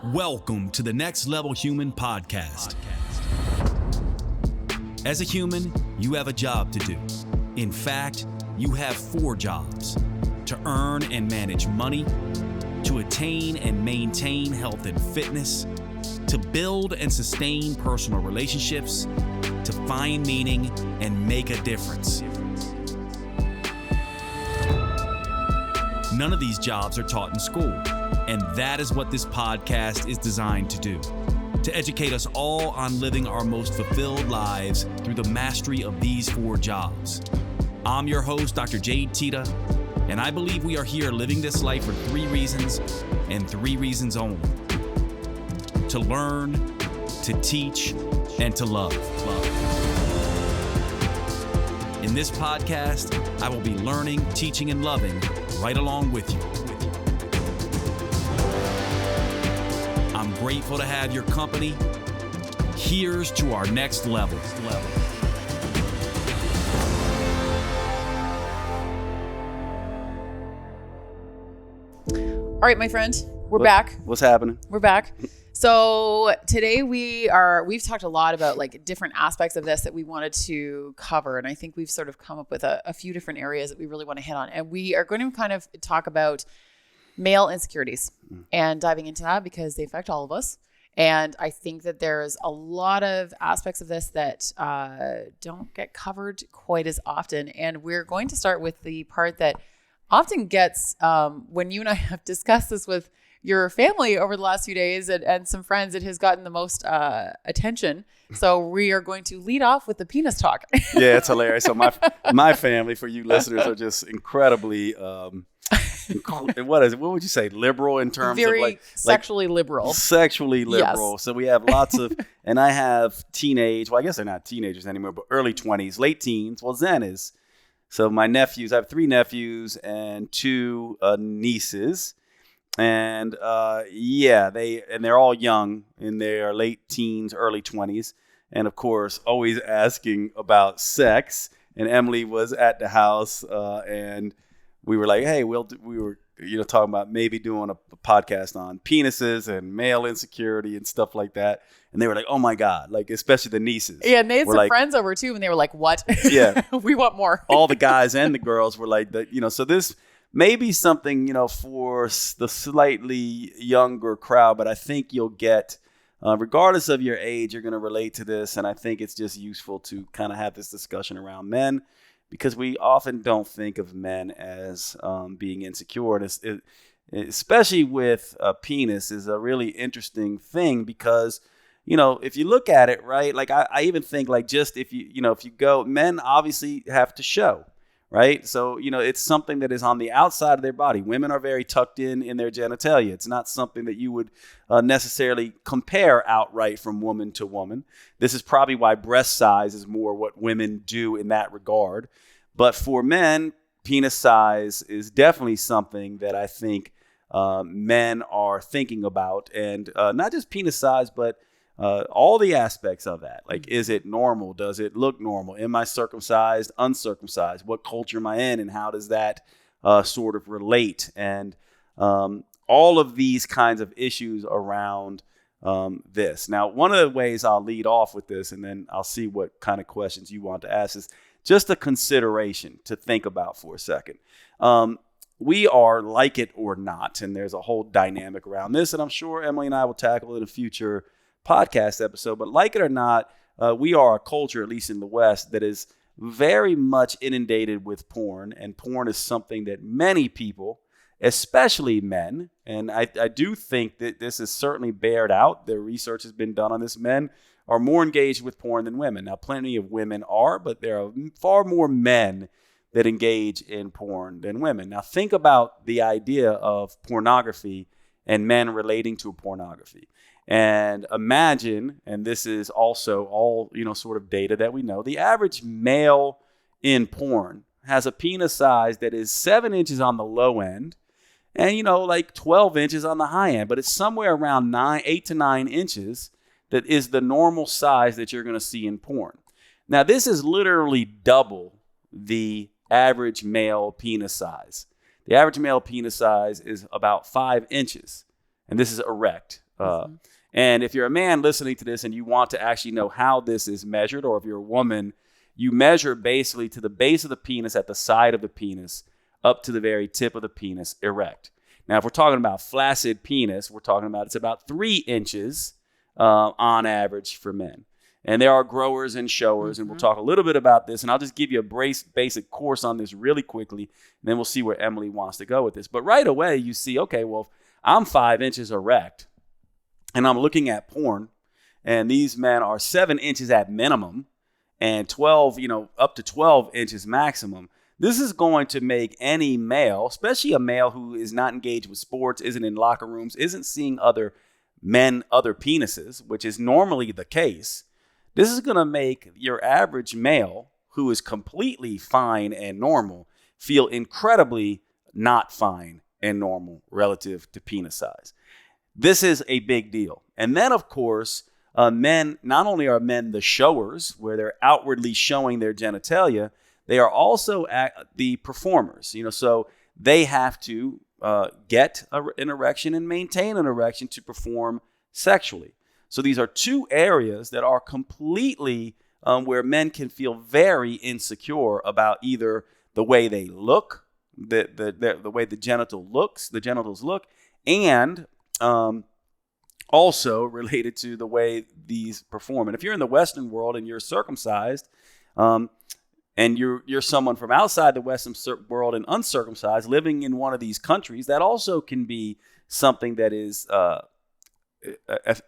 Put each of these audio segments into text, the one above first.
Welcome to the Next Level Human podcast. As a human, you have a job to do. In fact, you have 4 jobs: to earn and manage money, to attain and maintain health and fitness, to build and sustain personal relationships, to find meaning and make a difference. None of these jobs are taught in school, and that is what this podcast is designed to do: to educate us all on living our most fulfilled lives through the mastery of these 4 jobs. I'm your host, Dr. Jade Teta, and I believe we are here living this life for 3 reasons, and 3 reasons only: to learn, to teach, and to love. In this podcast, I will be learning, teaching, and loving right along with you. I'm grateful to have your company. Here's to our next level. All right, my friend, we're back. What's happening? We're back. So today we've talked a lot about like different aspects of this that we wanted to cover. And I think we've sort of come up with a few different areas that we really want to hit on. And we are going to kind of talk about male insecurities and diving into that because they affect all of us. And I think that there's a lot of aspects of this that don't get covered quite as often. And we're going to start with the part that often gets, when you and I have discussed this with your family over the last few days and some friends, it has gotten the most attention. So we are going to lead off with the penis talk. Yeah, it's hilarious. So my family, for you listeners, are just incredibly, what would you say, liberal in terms Very of like sexually liberal. Sexually liberal. Yes. So we have lots of, and I have well, I guess they're not teenagers anymore, but early 20s, late teens. Well, Zen is. So my nephews, I have 3 nephews and 2 nieces. And they're all young in their late teens, early 20s. And of course, always asking about sex. And Emily was at the house and we were like, hey, we were talking about maybe doing a podcast on penises and male insecurity and stuff like that. And they were like, oh my God, like especially the nieces. Yeah, and they had some friends over too, and they were like, what? Yeah. We want more. All the guys and the girls were like, so this may be something, for the slightly younger crowd, but I think you'll get, regardless of your age, you're going to relate to this. And I think it's just useful to kind of have this discussion around men, because we often don't think of men as being insecure. And especially with a penis is a really interesting thing because, if you look at it, right, like I even think like just if you go, men obviously have to show, right? So, it's something that is on the outside of their body. Women are very tucked in their genitalia. It's not something that you would necessarily compare outright from woman to woman. This is probably why breast size is more what women do in that regard. But for men, penis size is definitely something that I think men are thinking about. And not just penis size, but all the aspects of that. Like, is it normal? Does it look normal? Am I circumcised, uncircumcised? What culture am I in? And how does that sort of relate? And all of these kinds of issues around this. Now, one of the ways I'll lead off with this, and then I'll see what kind of questions you want to ask, is just a consideration to think about for a second. We are, like it or not, and there's a whole dynamic around this, and I'm sure Emily and I will tackle in a future podcast episode, but like it or not, we are a culture, at least in the West, that is very much inundated with porn, and porn is something that many people, especially men, and I do think that this is certainly bared out. The research has been done on this. Men are more engaged with porn than women. Now, plenty of women are, but there are far more men that engage in porn than women. Now, think about the idea of pornography and men relating to pornography. And imagine, and this is also all, sort of data that we know, the average male in porn has a penis size that is 7 inches on the low end and, like 12 inches on the high end, but it's somewhere around 8 to 9 inches that is the normal size that you're going to see in porn. Now, this is literally double the average male penis size. The average male penis size is about 5 inches. and this is erect. And if you're a man listening to this and you want to actually know how this is measured, or if you're a woman, you measure basically to the base of the penis at the side of the penis up to the very tip of the penis erect. Now, if we're talking about flaccid penis, we're talking about it's about 3 inches on average for men. And there are growers and showers, and we'll talk a little bit about this. And I'll just give you a basic course on this really quickly, and then we'll see where Emily wants to go with this. But right away, you see, okay, well, I'm 5 inches erect, and I'm looking at porn, and these men are 7 inches at minimum, and 12, up to 12 inches maximum. This is going to make any male, especially a male who is not engaged with sports, isn't in locker rooms, isn't seeing other men, other penises, which is normally the case. This is going to make your average male who is completely fine and normal feel incredibly not fine and normal relative to penis size. This is a big deal. And then, of course, men, not only are men the showers, where they're outwardly showing their genitalia, they are also the performers. So they have to get an erection and maintain an erection to perform sexually. So these are 2 areas that are completely where men can feel very insecure about either the way they look, the way the genitals look, and also related to the way these perform. And if you're in the Western world and you're circumcised, and you're someone from outside the Western world and uncircumcised living in one of these countries, that also can be something that is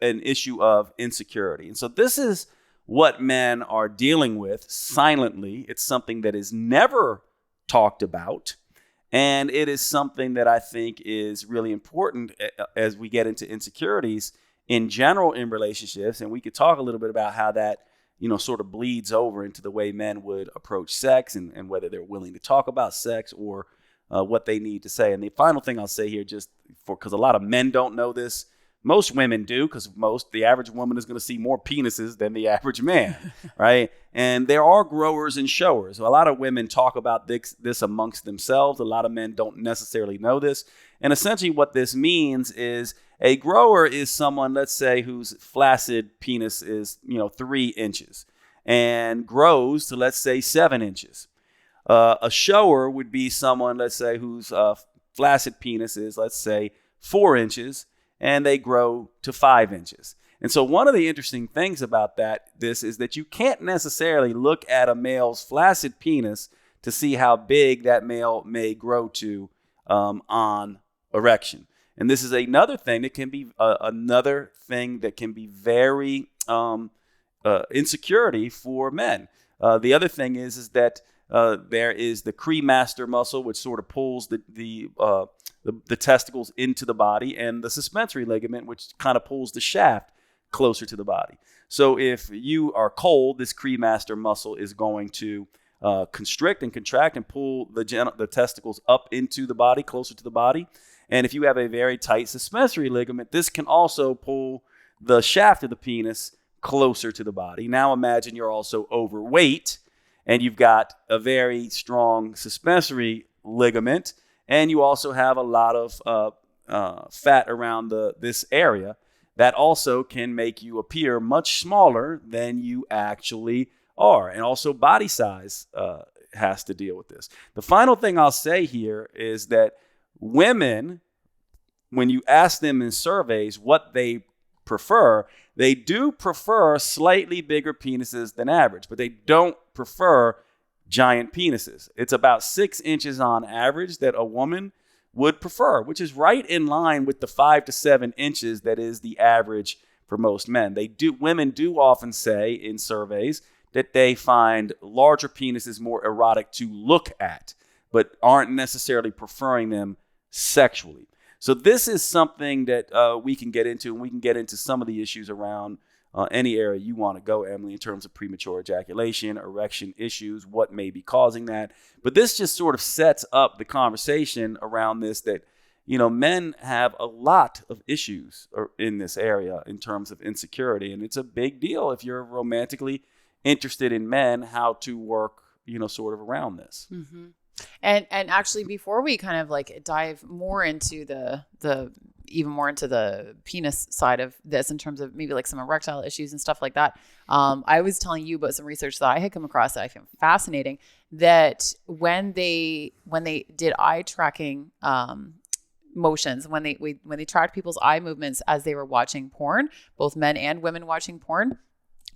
an issue of insecurity. And so this is what men are dealing with silently. It's something that is never talked about. And it is something that I think is really important as we get into insecurities in general in relationships. And we could talk a little bit about how that, sort of bleeds over into the way men would approach sex and whether they're willing to talk about sex or what they need to say. And the final thing I'll say here, because a lot of men don't know this, most women do, because the average woman is going to see more penises than the average man, right? And there are growers and showers. A lot of women talk about this amongst themselves. A lot of men don't necessarily know this. And essentially what this means is a grower is someone, let's say, whose flaccid penis is, 3 inches and grows to, let's say, 7 inches. A shower would be someone, let's say, whose flaccid penis is, let's say, 4 inches, and they grow to 5 inches. And so one of the interesting things about this is that you can't necessarily look at a male's flaccid penis to see how big that male may grow to on erection. And this is another thing that can be very insecurity for men. The other thing is that there is the cremaster muscle, which sort of pulls the testicles into the body, and the suspensory ligament, which kind of pulls the shaft closer to the body. So if you are cold, this cremaster muscle is going to constrict and contract and pull the testicles up into the body, closer to the body. And if you have a very tight suspensory ligament, this can also pull the shaft of the penis closer to the body. Now imagine you're also overweight and you've got a very strong suspensory ligament, and you also have a lot of fat around this area that also can make you appear much smaller than you actually are. And also body size has to deal with this. The final thing I'll say here is that women, when you ask them in surveys what they prefer, they do prefer slightly bigger penises than average, but they don't prefer giant penises. It's about 6 inches on average that a woman would prefer, which is right in line with the 5 to 7 inches that is the average for most men. Women do often say in surveys that they find larger penises more erotic to look at, but aren't necessarily preferring them sexually. So this is something that we can get into, and we can get into some of the issues around any area you want to go, Emily, in terms of premature ejaculation, erection issues, what may be causing that. But this just sort of sets up the conversation around this, that, men have a lot of issues in this area in terms of insecurity. And it's a big deal if you're romantically interested in men, how to work, sort of around this. Mm-hmm. And actually, before we kind of like dive more into the even more into the penis side of this in terms of maybe like some erectile issues and stuff like that. I was telling you about some research that I had come across that I found fascinating, that when they did eye tracking motions, when they tracked people's eye movements as they were watching porn, both men and women watching porn,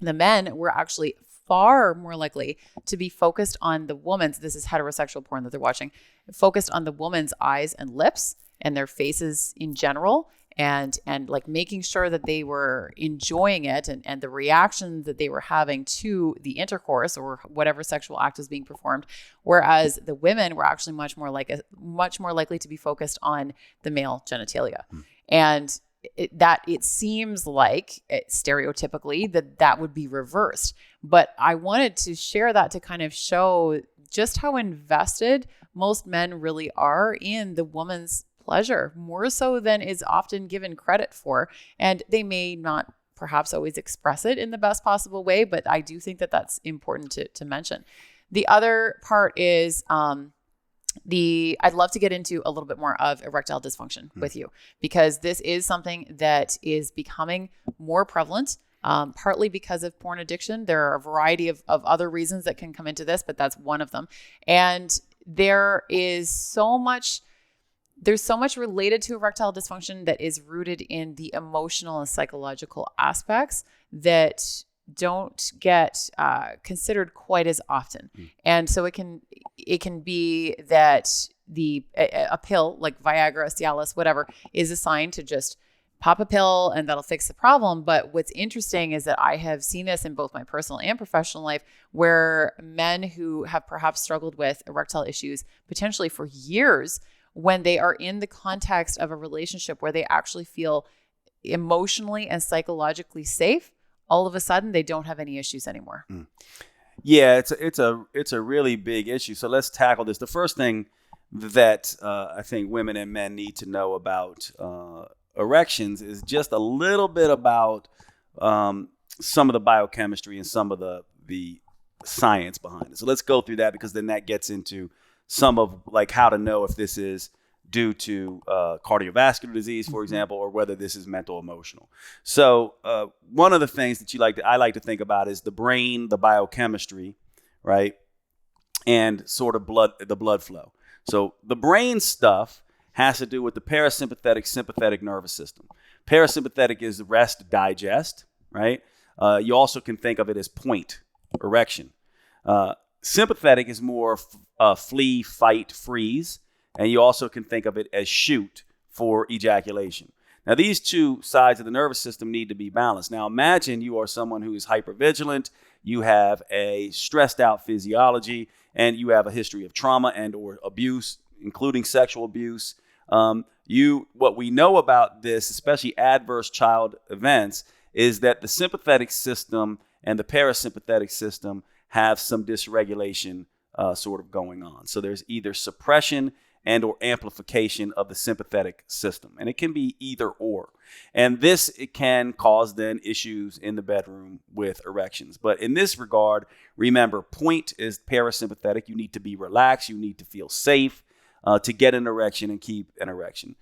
the men were actually far more likely to be focused on the woman's, this is heterosexual porn that they're watching, focused on the woman's eyes and lips and their faces in general, and like making sure that they were enjoying it and the reaction that they were having to the intercourse or whatever sexual act was being performed. Whereas the women were actually much more likely to be focused on the male genitalia. And it seems like stereotypically that would be reversed. But I wanted to share that to kind of show just how invested most men really are in the woman's pleasure, more so than is often given credit for. And they may not perhaps always express it in the best possible way, but I do think that that's important to mention. The other part is I'd love to get into a little bit more of erectile dysfunction with you, because this is something that is becoming more prevalent, partly because of porn addiction. There are a variety of other reasons that can come into this, but that's one of them. And there's so much related to erectile dysfunction that is rooted in the emotional and psychological aspects that don't get considered quite as often. And so it can be that a pill like Viagra, Cialis, whatever, is assigned to just pop a pill and that'll fix the problem. But what's interesting is that I have seen this in both my personal and professional life, where men who have perhaps struggled with erectile issues potentially for years, when they are in the context of a relationship where they actually feel emotionally and psychologically safe, all of a sudden they don't have any issues anymore. Yeah, it's a really big issue. So let's tackle this. The first thing that I think women and men need to know about erections is just a little bit about some of the biochemistry and some of the science behind it. So let's go through that, because then that gets into some of like how to know if this is due to cardiovascular disease, for example, or whether this is mental emotional. So one of the things that I like to think about is the brain, the biochemistry, right? And sort of the blood flow. So the brain stuff has to do with the parasympathetic, sympathetic nervous system. Parasympathetic is rest, digest, right? You also can think of it as point, erection. Sympathetic is more flee, fight, freeze. And you also can think of it as shoot, for ejaculation. Now, these two sides of the nervous system need to be balanced. Now, imagine you are someone who is hypervigilant, you have a stressed out physiology, and you have a history of trauma and or abuse, including sexual abuse. What we know about this, especially adverse child events, is that the sympathetic system and the parasympathetic system have some dysregulation sort of going on. So there's either suppression and or amplification of the sympathetic system. And it can be either or. And it can cause then issues in the bedroom with erections. But in this regard, remember, point is parasympathetic. You need to be relaxed. You need to feel safe to get an erection and keep an erection.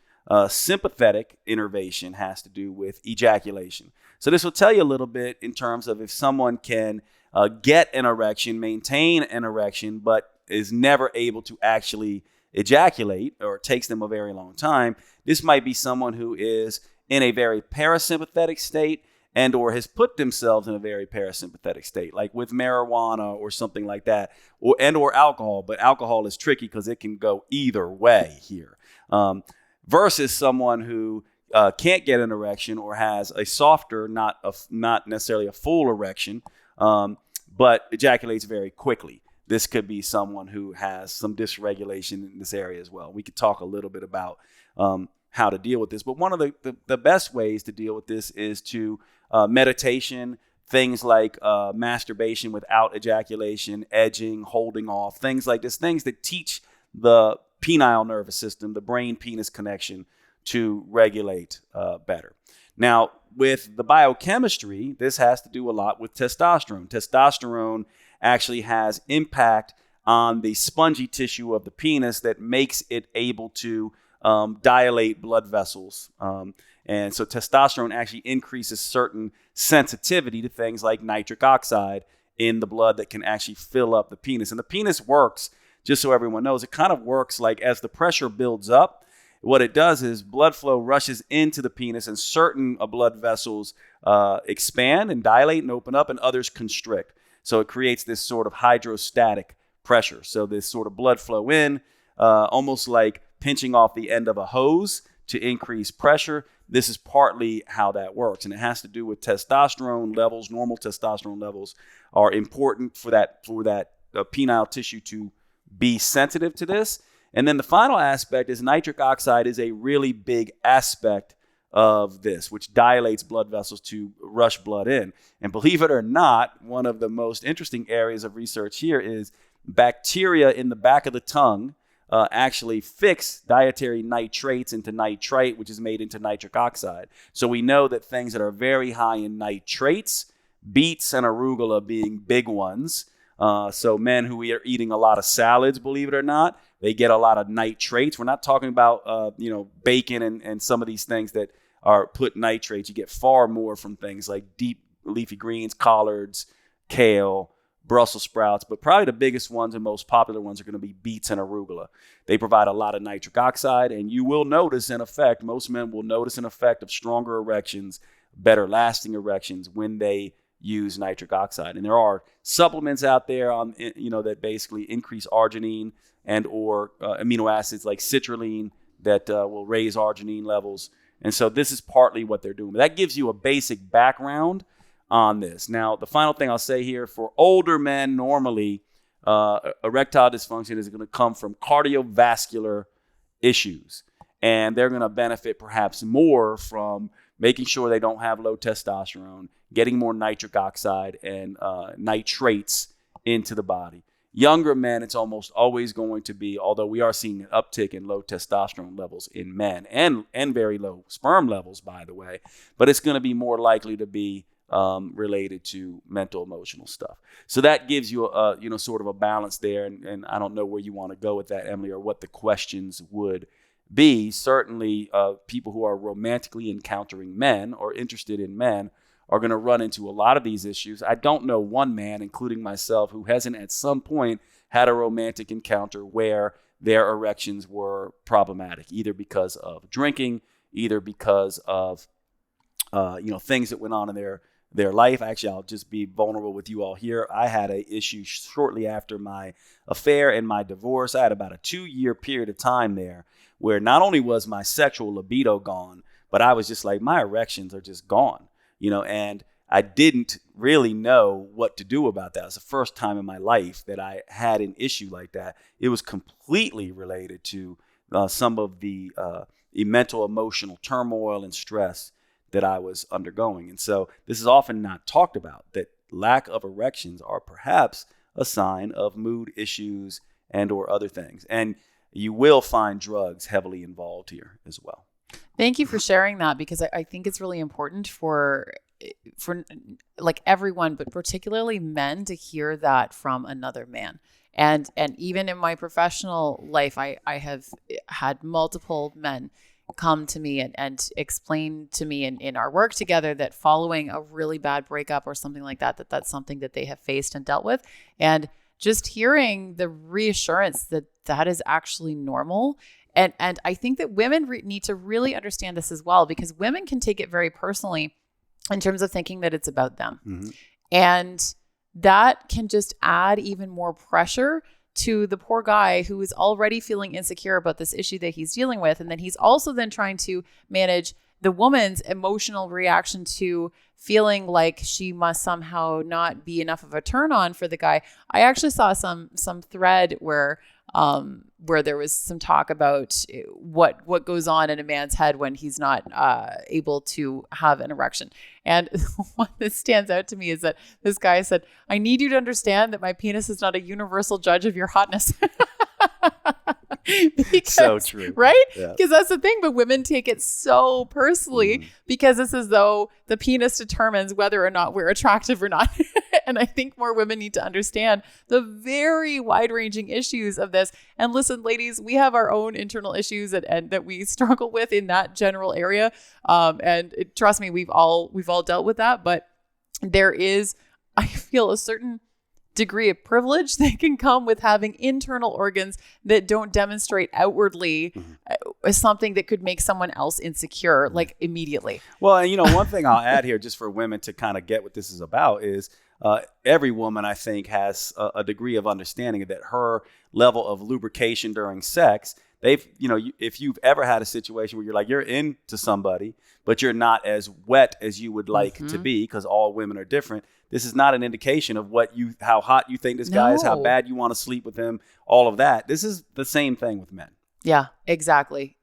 Sympathetic innervation has to do with ejaculation. So this will tell you a little bit in terms of if someone can get an erection, maintain an erection, but is never able to actually ejaculate, or it takes them a very long time. This might be someone who is in a very parasympathetic state and or has put themselves in a very parasympathetic state, like with marijuana or something like that, or alcohol. But alcohol is tricky because it can go either way here. Versus someone who can't get an erection or has a softer, not necessarily a full erection, but ejaculates very quickly. This could be someone who has some dysregulation in this area as well. We could talk a little bit about how to deal with this. But one of the best ways to deal with this is to meditation, things like masturbation without ejaculation, edging, holding off, things like this, things that teach the penile nervous system, the brain-penis connection, to regulate better. Now, with the biochemistry, this has to do a lot with testosterone. Testosterone actually has impact on the spongy tissue of the penis that makes it able to dilate blood vessels. And so testosterone actually increases certain sensitivity to things like nitric oxide in the blood that can actually fill up the penis. And the penis works, just so everyone knows, it kind of works like as the pressure builds up, what it does is blood flow rushes into the penis and certain blood vessels expand and dilate and open up and others constrict. So it creates this sort of hydrostatic pressure. So this sort of blood flow in, almost like pinching off the end of a hose to increase pressure. This is partly how that works. And it has to do with testosterone levels. Normal testosterone levels are important for that penile tissue to be sensitive to this. And then the final aspect is nitric oxide is a really big aspect of this, which dilates blood vessels to rush blood in. And believe it or not, one of the most interesting areas of research here is bacteria in the back of the tongue actually fix dietary nitrates into nitrite, which is made into nitric oxide. So we know that things that are very high in nitrates, beets and arugula being big ones. So men who are eating a lot of salads, believe it or not, they get a lot of nitrates. We're not talking about, bacon and some of these things that are put nitrates. You get far more from things like deep leafy greens, collards, kale, Brussels sprouts, but probably the biggest ones and most popular ones are going to be beets and arugula. They provide a lot of nitric oxide, and you will notice an effect. Most men will notice an effect of stronger erections, better lasting erections when they use nitric oxide. And there are supplements out there that basically increase arginine and or amino acids like citrulline that will raise arginine levels. And so this is partly what they're doing. But that gives you a basic background on this. Now, the final thing I'll say here, for older men, normally erectile dysfunction is going to come from cardiovascular issues. And they're going to benefit perhaps more from making sure they don't have low testosterone, getting more nitric oxide and nitrates into the body. Younger men, it's almost always going to be, although we are seeing an uptick in low testosterone levels in men and very low sperm levels, by the way, but it's going to be more likely to be related to mental, emotional stuff. So that gives you sort of a balance there. And I don't know where you want to go with that, Emily, or what the questions would be. Certainly, people who are romantically encountering men or interested in men are going to run into a lot of these issues. I don't know one man, including myself, who hasn't at some point had a romantic encounter where their erections were problematic, either because of drinking, either because of things that went on in their life. Actually, I'll just be vulnerable with you all here. I had an issue shortly after my affair and my divorce. I had about a 2-year period of time there where not only was my sexual libido gone, but I was just like, my erections are just gone, and I didn't really know what to do about that. It was the first time in my life that I had an issue like that. It was completely related to some of the mental, emotional turmoil and stress that I was undergoing. And so this is often not talked about, that lack of erections are perhaps a sign of mood issues and or other things. And you will find drugs heavily involved here as well. Thank you for sharing that, because I think it's really important for like everyone, but particularly men, to hear that from another man. And even in my professional life, I have had multiple men come to me and explain to me in our work together that following a really bad breakup or something like that, that's something that they have faced and dealt with. And just hearing the reassurance that that is actually normal. And I think that women need to really understand this as well, because women can take it very personally in terms of thinking that it's about them. Mm-hmm. And that can just add even more pressure to the poor guy who is already feeling insecure about this issue that he's dealing with. And then he's also then trying to manage the woman's emotional reaction to feeling like she must somehow not be enough of a turn on for the guy. I actually saw some thread where there was some talk about what goes on in a man's head when he's not able to have an erection. And what that stands out to me is that this guy said, "I need you to understand that my penis is not a universal judge of your hotness." Because, so true. Right? Yeah. Because that's the thing. But women take it so personally because it's as though the penis determines whether or not we're attractive or not. And I think more women need to understand the very wide-ranging issues of this. And listen, ladies, we have our own internal issues and that we struggle with in that general area. Trust me, we've all dealt with that. But there is, I feel, a certain degree of privilege that can come with having internal organs that don't demonstrate outwardly as something that could make someone else insecure, like immediately. Well, and one thing I'll add here, just for women to kind of get what this is about, is every woman, I think, has a degree of understanding that her level of lubrication during sex, if you've ever had a situation where you're into somebody, but you're not as wet as you would like to be, because all women are different. This is not an indication of how hot you think this guy is, how bad you want to sleep with him, all of that. This is the same thing with men. Yeah, exactly.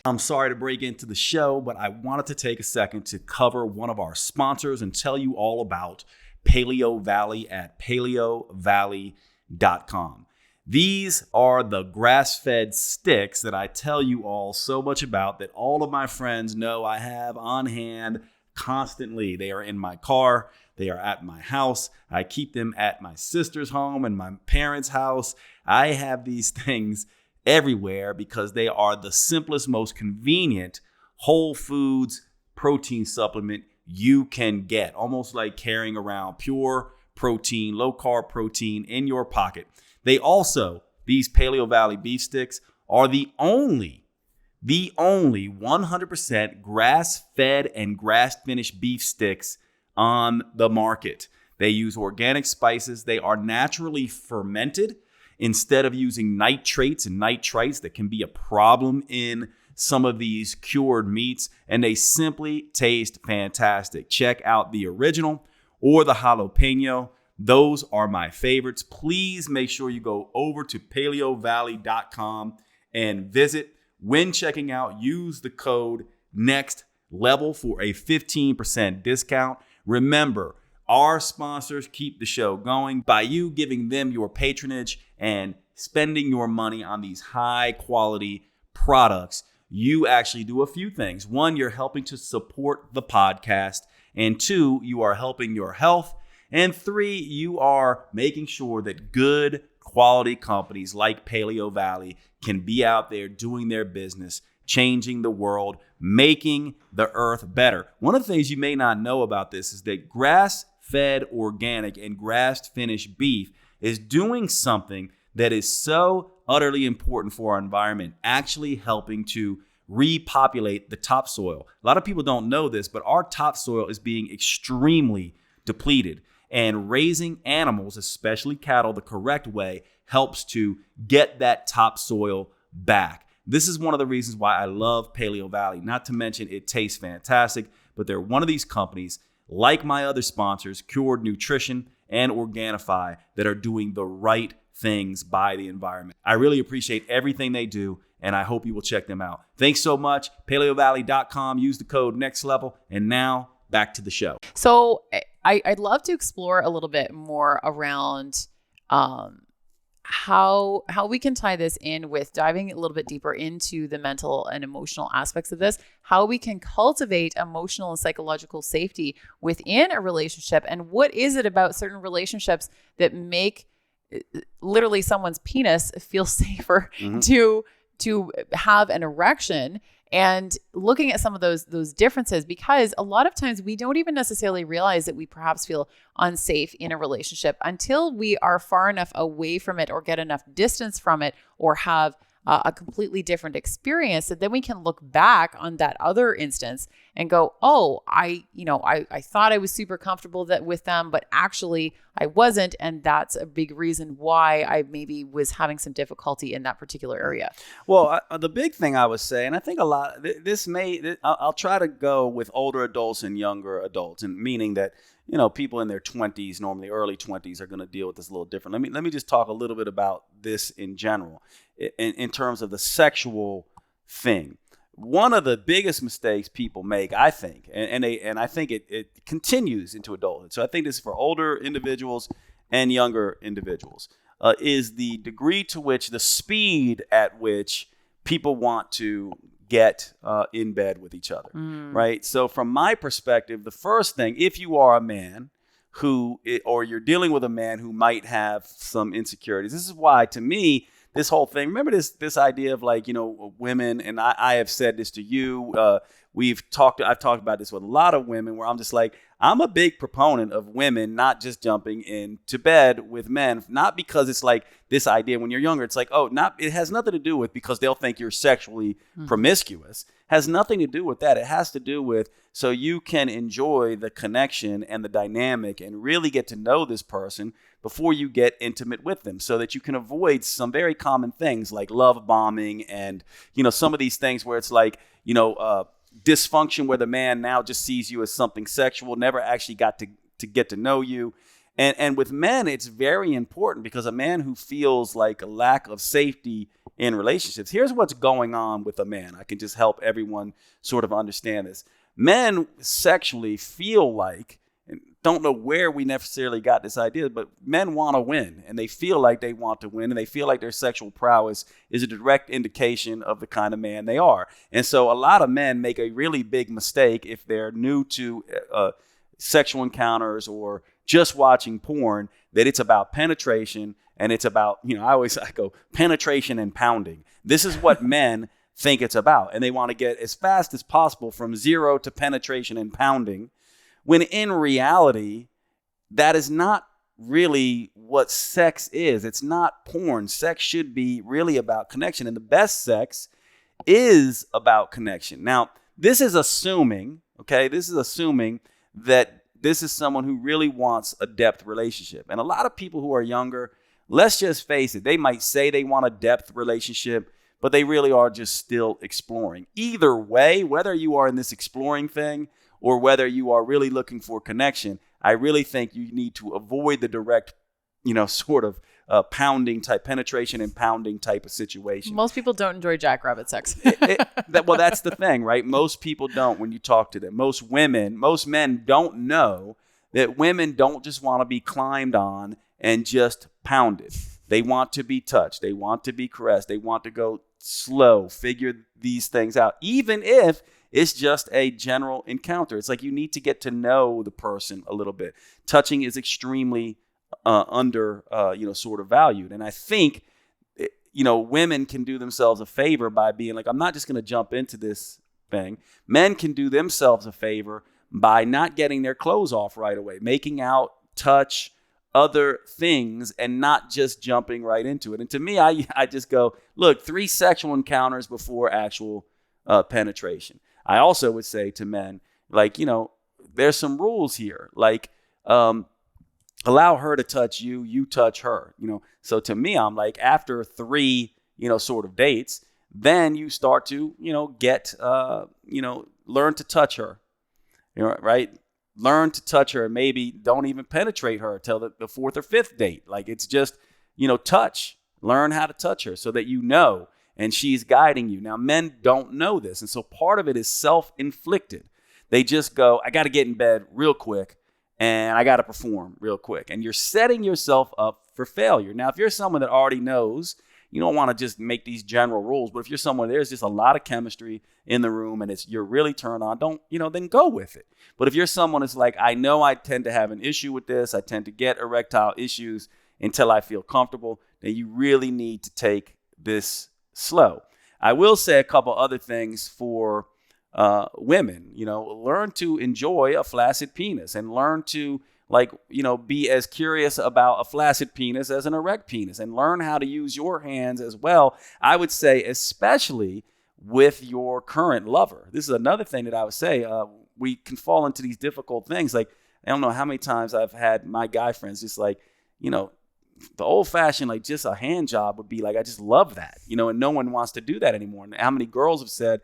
I'm sorry to break into the show, but I wanted to take a second to cover one of our sponsors and tell you all about Paleo Valley at paleovalley.com. These are the grass-fed sticks that I tell you all so much about, that all of my friends know I have on hand constantly. They are in my car. They are at my house. I keep them at my sister's home and my parents' house. I have these things everywhere because they are the simplest, most convenient whole foods protein supplement you can get. Almost like carrying around pure protein, low-carb protein in your pocket. They also, these Paleo Valley beef sticks, are the only 100% grass-fed and grass-finished beef sticks on the market. They use organic spices. They are naturally fermented instead of using nitrates and nitrites that can be a problem in some of these cured meats. And they simply taste fantastic. Check out the original or the jalapeno. Those are my favorites. Please make sure you go over to paleovalley.com and visit. When checking out, use the code NEXTLEVEL for a 15% discount. Remember, our sponsors keep the show going by you giving them your patronage and spending your money on these high quality products. You actually do a few things. One, you're helping to support the podcast. And two, you are helping your health. And three, you are making sure that good quality companies like Paleo Valley can be out there doing their business, changing the world, making the earth better. One of the things you may not know about this is that grass-fed organic and grass-finished beef is doing something that is so utterly important for our environment, actually helping to repopulate the topsoil. A lot of people don't know this, but our topsoil is being extremely depleted. And raising animals, especially cattle, the correct way helps to get that topsoil back. This is one of the reasons why I love Paleo Valley. Not to mention it tastes fantastic, but they're one of these companies, like my other sponsors, Cured Nutrition and Organifi, that are doing the right things by the environment. I really appreciate everything they do, and I hope you will check them out. Thanks so much. paleovalley.com. Use the code NEXTLEVEL. And now back to the show. So I'd love to explore a little bit more around how we can tie this in with diving a little bit deeper into the mental and emotional aspects of this, how we can cultivate emotional and psychological safety within a relationship, and what is it about certain relationships that make literally someone's penis feel safer to have an erection. And looking at some of those differences, because a lot of times we don't even necessarily realize that we perhaps feel unsafe in a relationship until we are far enough away from it or get enough distance from it or have a completely different experience, that then we can look back on that other instance and go, oh, I thought I was super comfortable with them, but actually I wasn't. And that's a big reason why I maybe was having some difficulty in that particular area. Well, the big thing I would say, and I think a lot, I'll try to go with older adults and younger adults, and meaning that, people in their 20s, normally early 20s, are going to deal with this a little different. Let me just talk a little bit about this in general, in terms of the sexual thing. One of the biggest mistakes people make, I think, and I think it continues into adulthood. So I think this is for older individuals and younger individuals. is the degree to which, the speed at which people want to get in bed with each other, right? So from my perspective, the first thing, if you are a man or you're dealing with a man who might have some insecurities, this is why, to me, this whole thing, remember this idea of like, women, and I have said this to you, I've talked about this with a lot of women where I'm just like, I'm a big proponent of women not just jumping into bed with men, not because it's like this idea when you're younger, it's like, it has nothing to do with because they'll think you're sexually promiscuous. Has nothing to do with that. It has to do with so you can enjoy the connection and the dynamic and really get to know this person before you get intimate with them, so that you can avoid some very common things like love bombing and, some of these things where it's like, dysfunction where the man now just sees you as something sexual, never actually got to get to know you. And with men, it's very important because a man who feels like a lack of safety in relationships, here's what's going on with a man. I can just help everyone sort of understand this. Men sexually feel like, and don't know where we necessarily got this idea, but men want to win, and they feel like they want to win, and they feel like their sexual prowess is a direct indication of the kind of man they are. And so a lot of men make a really big mistake if they're new to sexual encounters or just watching porn, that it's about penetration and it's about, I go penetration and pounding. This is what men think it's about. And they want to get as fast as possible from zero to penetration and pounding, when in reality, that is not really what sex is. It's not porn. Sex should be really about connection. And the best sex is about connection. Now, this is assuming that this is someone who really wants a depth relationship. And a lot of people who are younger, let's just face it, they might say they want a depth relationship, but they really are just still exploring. Either way, whether you are in this exploring thing or whether you are really looking for connection, I really think you need to avoid the direct, sort of pounding type, penetration and pounding type of situation. Most people don't enjoy jackrabbit sex. Well, that's the thing, right? Most people don't when you talk to them. Most men don't know that women don't just want to be climbed on and just pounded. They want to be touched. They want to be caressed. They want to go slow, figure these things out, even if it's just a general encounter. It's like you need to get to know the person a little bit. Touching is extremely sort of valued. And I think, women can do themselves a favor by being like, I'm not just going to jump into this thing. Men can do themselves a favor by not getting their clothes off right away, making out, touch, other things, and not just jumping right into it. And to me, I just go, look, 3 sexual encounters before actual penetration. I also would say to men, like, there's some rules here. Like, allow her to touch you, you touch her. So to me, I'm like, after 3, sort of dates, then you start to, get, learn to touch her, right? Learn to touch her. Maybe don't even penetrate her till the 4th or 5th date. Like, it's just, touch. Learn how to touch her so that and she's guiding you. Now, men don't know this. And so part of it is self-inflicted. They just go, I got to get in bed real quick and I got to perform real quick. And you're setting yourself up for failure. Now, if you're someone that already knows, you don't want to just make these general rules. But if you're someone, there's just a lot of chemistry in the room and you're really turned on, then go with it. But if you're someone that's like, I know I tend to have an issue with this, I tend to get erectile issues until I feel comfortable, then you really need to take this slow. I will say a couple other things for women. Learn to enjoy a flaccid penis and learn to be as curious about a flaccid penis as an erect penis, and learn how to use your hands as well. I would say, especially with your current lover. This is another thing that I would say. We can fall into these difficult things. Like, I don't know how many times I've had my guy friends just like, the old fashioned, like just a hand job would be like, I just love that, and no one wants to do that anymore. And how many girls have said,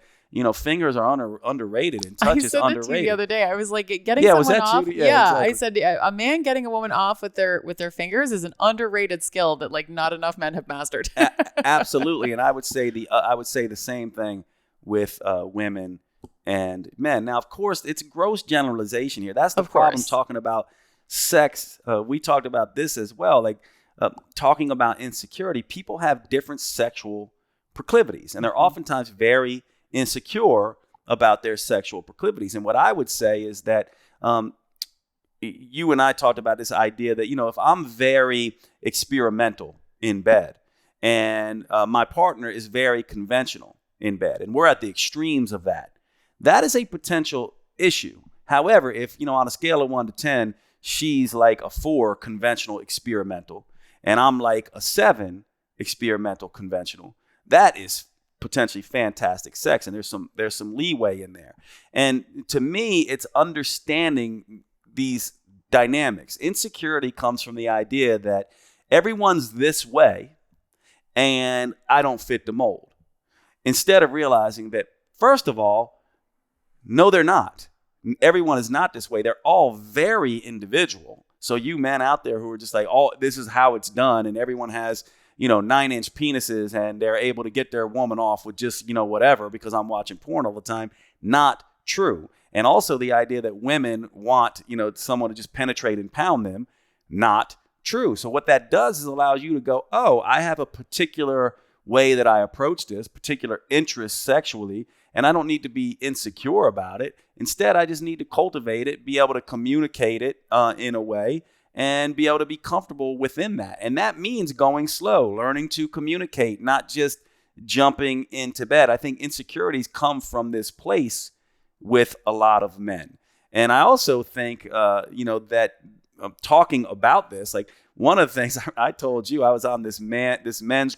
fingers are underrated and touch is underrated. I said that to you the other day. I was like, getting someone off. Exactly. I said a man getting a woman off with their fingers is an underrated skill that like not enough men have mastered. Absolutely. And I would say the same thing with women and men. Now, of course, it's gross generalization here. That's the problem talking about sex. We talked about this as well. Like, talking about insecurity, people have different sexual proclivities, and they're oftentimes very insecure about their sexual proclivities. And what I would say is that you and I talked about this idea that, if I'm very experimental in bed and my partner is very conventional in bed, and we're at the extremes of that, that is a potential issue. However, if, on a scale of 1 to 10, she's like a 4 conventional experimental, and I'm like a 7 experimental conventional, that is potentially fantastic sex, and there's some leeway in there. And to me, it's understanding these dynamics. Insecurity comes from the idea that everyone's this way and I don't fit the mold, instead of realizing that, first of all, no, they're not. Everyone is not this way. They're all very individual. So you men out there who are just like, oh, this is how it's done, and everyone has 9-inch penises and they're able to get their woman off with just, whatever, because I'm watching porn all the time. Not true. And also the idea that women want, someone to just penetrate and pound them. Not true. So what that does is allows you to go, oh, I have a particular way that I approach this, particular interest sexually, and I don't need to be insecure about it. Instead, I just need to cultivate it, be able to communicate it in a way, and be able to be comfortable within that. And that means going slow, learning to communicate, not just jumping into bed. I think insecurities come from this place with a lot of men. And I also think, that talking about this, like one of the things I told you, I was on this men's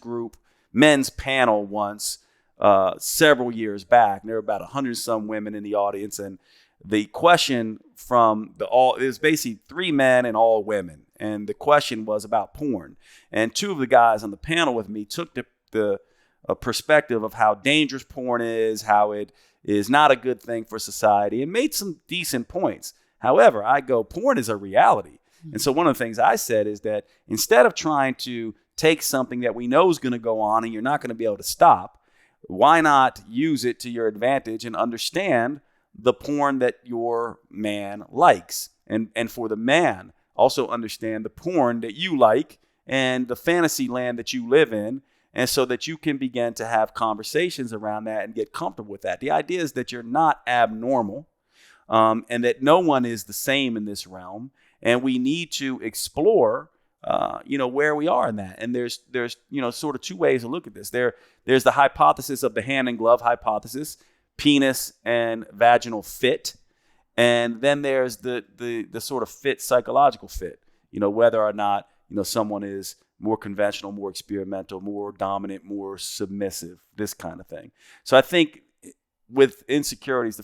panel once, several years back. And there were about 100 some women in the audience, and the question from it was basically 3 men and all women, and the question was about porn. And 2 of the guys on the panel with me took the perspective of how dangerous porn is, how it is not a good thing for society, and made some decent points. However, I go, porn is a reality. And so one of the things I said is that instead of trying to take something that we know is going to go on and you're not going to be able to stop, why not use it to your advantage and understand the porn that your man likes? And for the man, also understand the porn that you like and the fantasy land that you live in, and so that you can begin to have conversations around that and get comfortable with that. The idea is that you're not abnormal, and that no one is the same in this realm, and we need to explore where we are in that. And there's sort of 2 ways to look at this. There's the hypothesis of the hand and glove hypothesis, penis and vaginal fit. And then there's the sort of fit, psychological fit, whether or not, someone is more conventional, more experimental, more dominant, more submissive, this kind of thing. So I think with insecurities,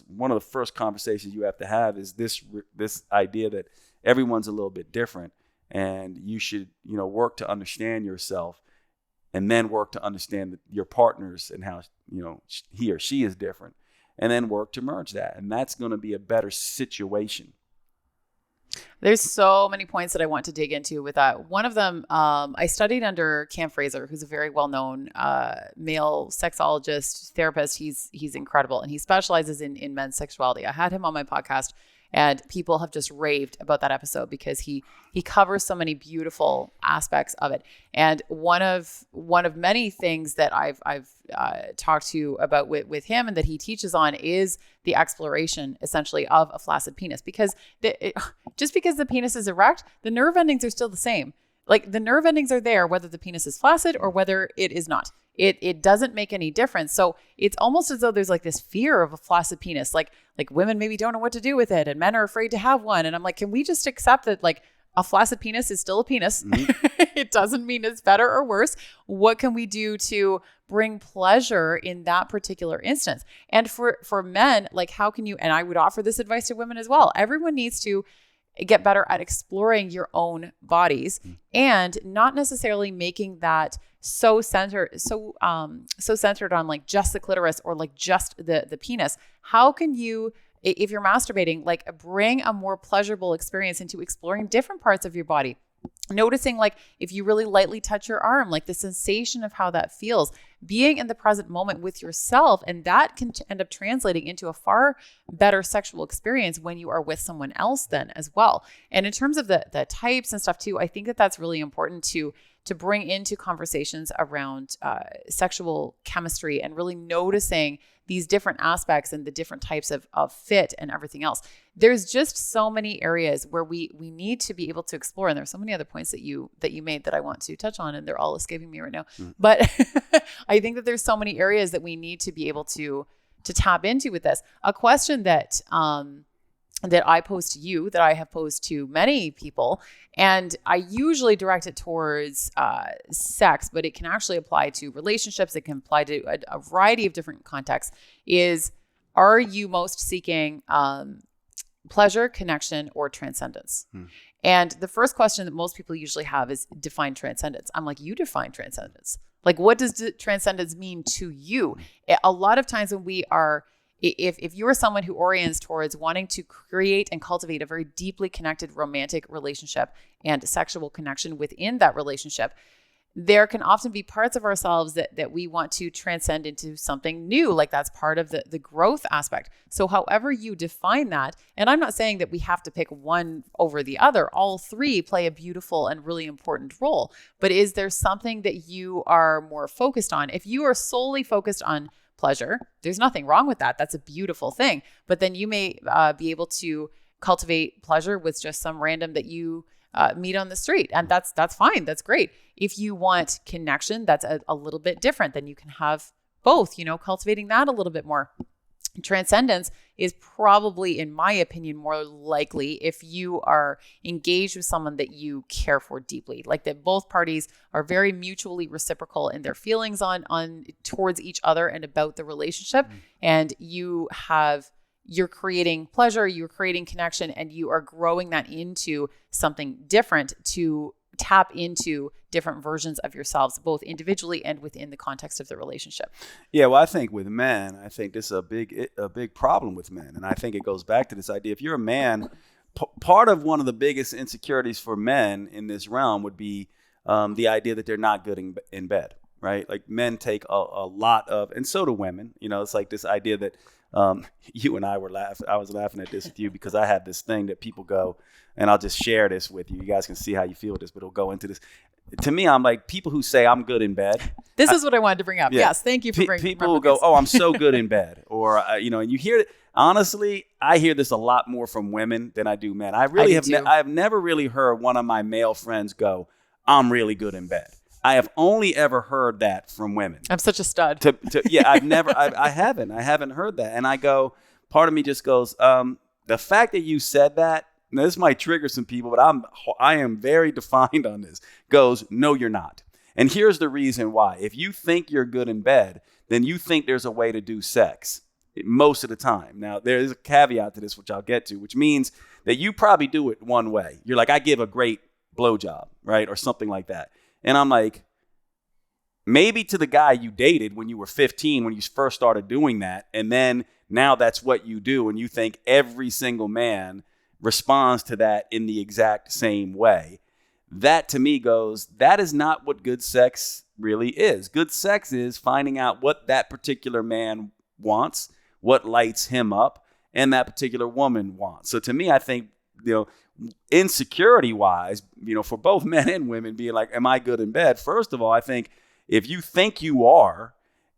one of the first conversations you have to have is this idea that everyone's a little bit different, and you should, work to understand yourself, and then work to understand your partners and how, he or she is different, and then work to merge that. And that's going to be a better situation. There's so many points that I want to dig into with that. One of them, I studied under Cam Fraser, who's a very well-known male sexologist, therapist. He's incredible, and he specializes in men's sexuality. I had him on my podcast, and people have just raved about that episode because he covers so many beautiful aspects of it. And one of many things that I've talked to you about with him and that he teaches on is the exploration essentially of a flaccid penis, because just because the penis is erect, the nerve endings are still the same. Like the nerve endings are there, whether the penis is flaccid or whether it is not. It doesn't make any difference. So it's almost as though there's like this fear of a flaccid penis. Like women maybe don't know what to do with it, and men are afraid to have one. And I'm like, can we just accept that like a flaccid penis is still a penis? Mm-hmm. It doesn't mean it's better or worse. What can we do to bring pleasure in that particular instance? And for men, like how can you, and I would offer this advice to women as well. Everyone needs to get better at exploring your own bodies and not necessarily making that so centered on like just the clitoris or like just the penis. How can you, if you're masturbating, like bring a more pleasurable experience into exploring different parts of your body? Noticing like if you really lightly touch your arm, like the sensation of how that feels, being in the present moment with yourself. And that can end up translating into a far better sexual experience when you are with someone else then as well. And in terms of the types and stuff too, I think that that's really important to bring into conversations around sexual chemistry and really noticing these different aspects and the different types of fit and everything else. There's just so many areas where we need to be able to explore. And there's so many other points that you made that I want to touch on, and they're all escaping me right now. But I think that there's so many areas that we need to be able to tap into with this. A question that I pose to you, that I have posed to many people, and I usually direct it towards sex, but it can actually apply to relationships. It can apply to a variety of different contexts, is, are you most seeking pleasure, connection, or transcendence? And the first question that most people usually have is define transcendence. I'm like, you define transcendence. Like, what does transcendence mean to you? A lot of times when we are, if you are someone who orients towards wanting to create and cultivate a very deeply connected romantic relationship and sexual connection within that relationship, there can often be parts of ourselves that we want to transcend into something new. Like that's part of the growth aspect. So however you define that, and I'm not saying that we have to pick one over the other, all three play a beautiful and really important role, but is there something that you are more focused on? If you are solely focused on pleasure, there's nothing wrong with that. That's a beautiful thing. But then you may be able to cultivate pleasure with just some random that you meet on the street. And that's fine. That's great. If you want connection, that's a little bit different. Then you can have both, cultivating that a little bit more. Transcendence is probably, in my opinion, more likely if you are engaged with someone that you care for deeply, like that both parties are very mutually reciprocal in their feelings on towards each other and about the relationship. And you're creating pleasure, you're creating connection, and you are growing that into something different to tap into different versions of yourselves, both individually and within the context of the relationship. Yeah, well, I think with men, I think this is a big problem with men. And I think it goes back to this idea. If you're a man, part of one of the biggest insecurities for men in this realm would be the idea that they're not good in bed, right? Like men take a lot of, and so do women, it's like this idea that you and I was laughing at this with you because I had this thing that people go, and I'll just share this with you. You guys can see how you feel with this, but it'll go into this. To me, I'm like, people who say I'm good in bed. This is what I wanted to bring up. Yeah. Yes, thank you for bringing people who go, oh, I'm so good in bed. Or, and you hear it. Honestly, I hear this a lot more from women than I do men. I've never really heard one of my male friends go, I'm really good in bed. I have only ever heard that from women. I'm such a stud. I haven't heard that. And I go, part of me just goes, the fact that you said that, now this might trigger some people, but I am very defined on this, goes, no, you're not. And here's the reason why. If you think you're good in bed, then you think there's a way to do sex most of the time. Now, there's a caveat to this, which I'll get to, which means that you probably do it one way. You're like, I give a great blowjob, right? Or something like that. And I'm like, maybe to the guy you dated when you were 15, when you first started doing that, and then now that's what you do, and you think every single man responds to that in the exact same way. That to me goes, that is not what good sex really is. Good sex is finding out what that particular man wants, what lights him up, and that particular woman wants. So to me, I think, insecurity wise, for both men and women being like, am I good in bed? First of all, I think if you think you are,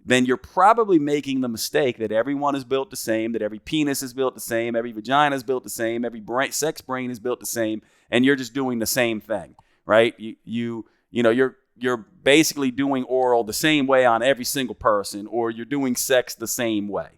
then you're probably making the mistake that everyone is built the same, that every penis is built the same, every vagina is built the same, every sex brain is built the same, and you're just doing the same thing, right? You're basically doing oral the same way on every single person, or you're doing sex the same way.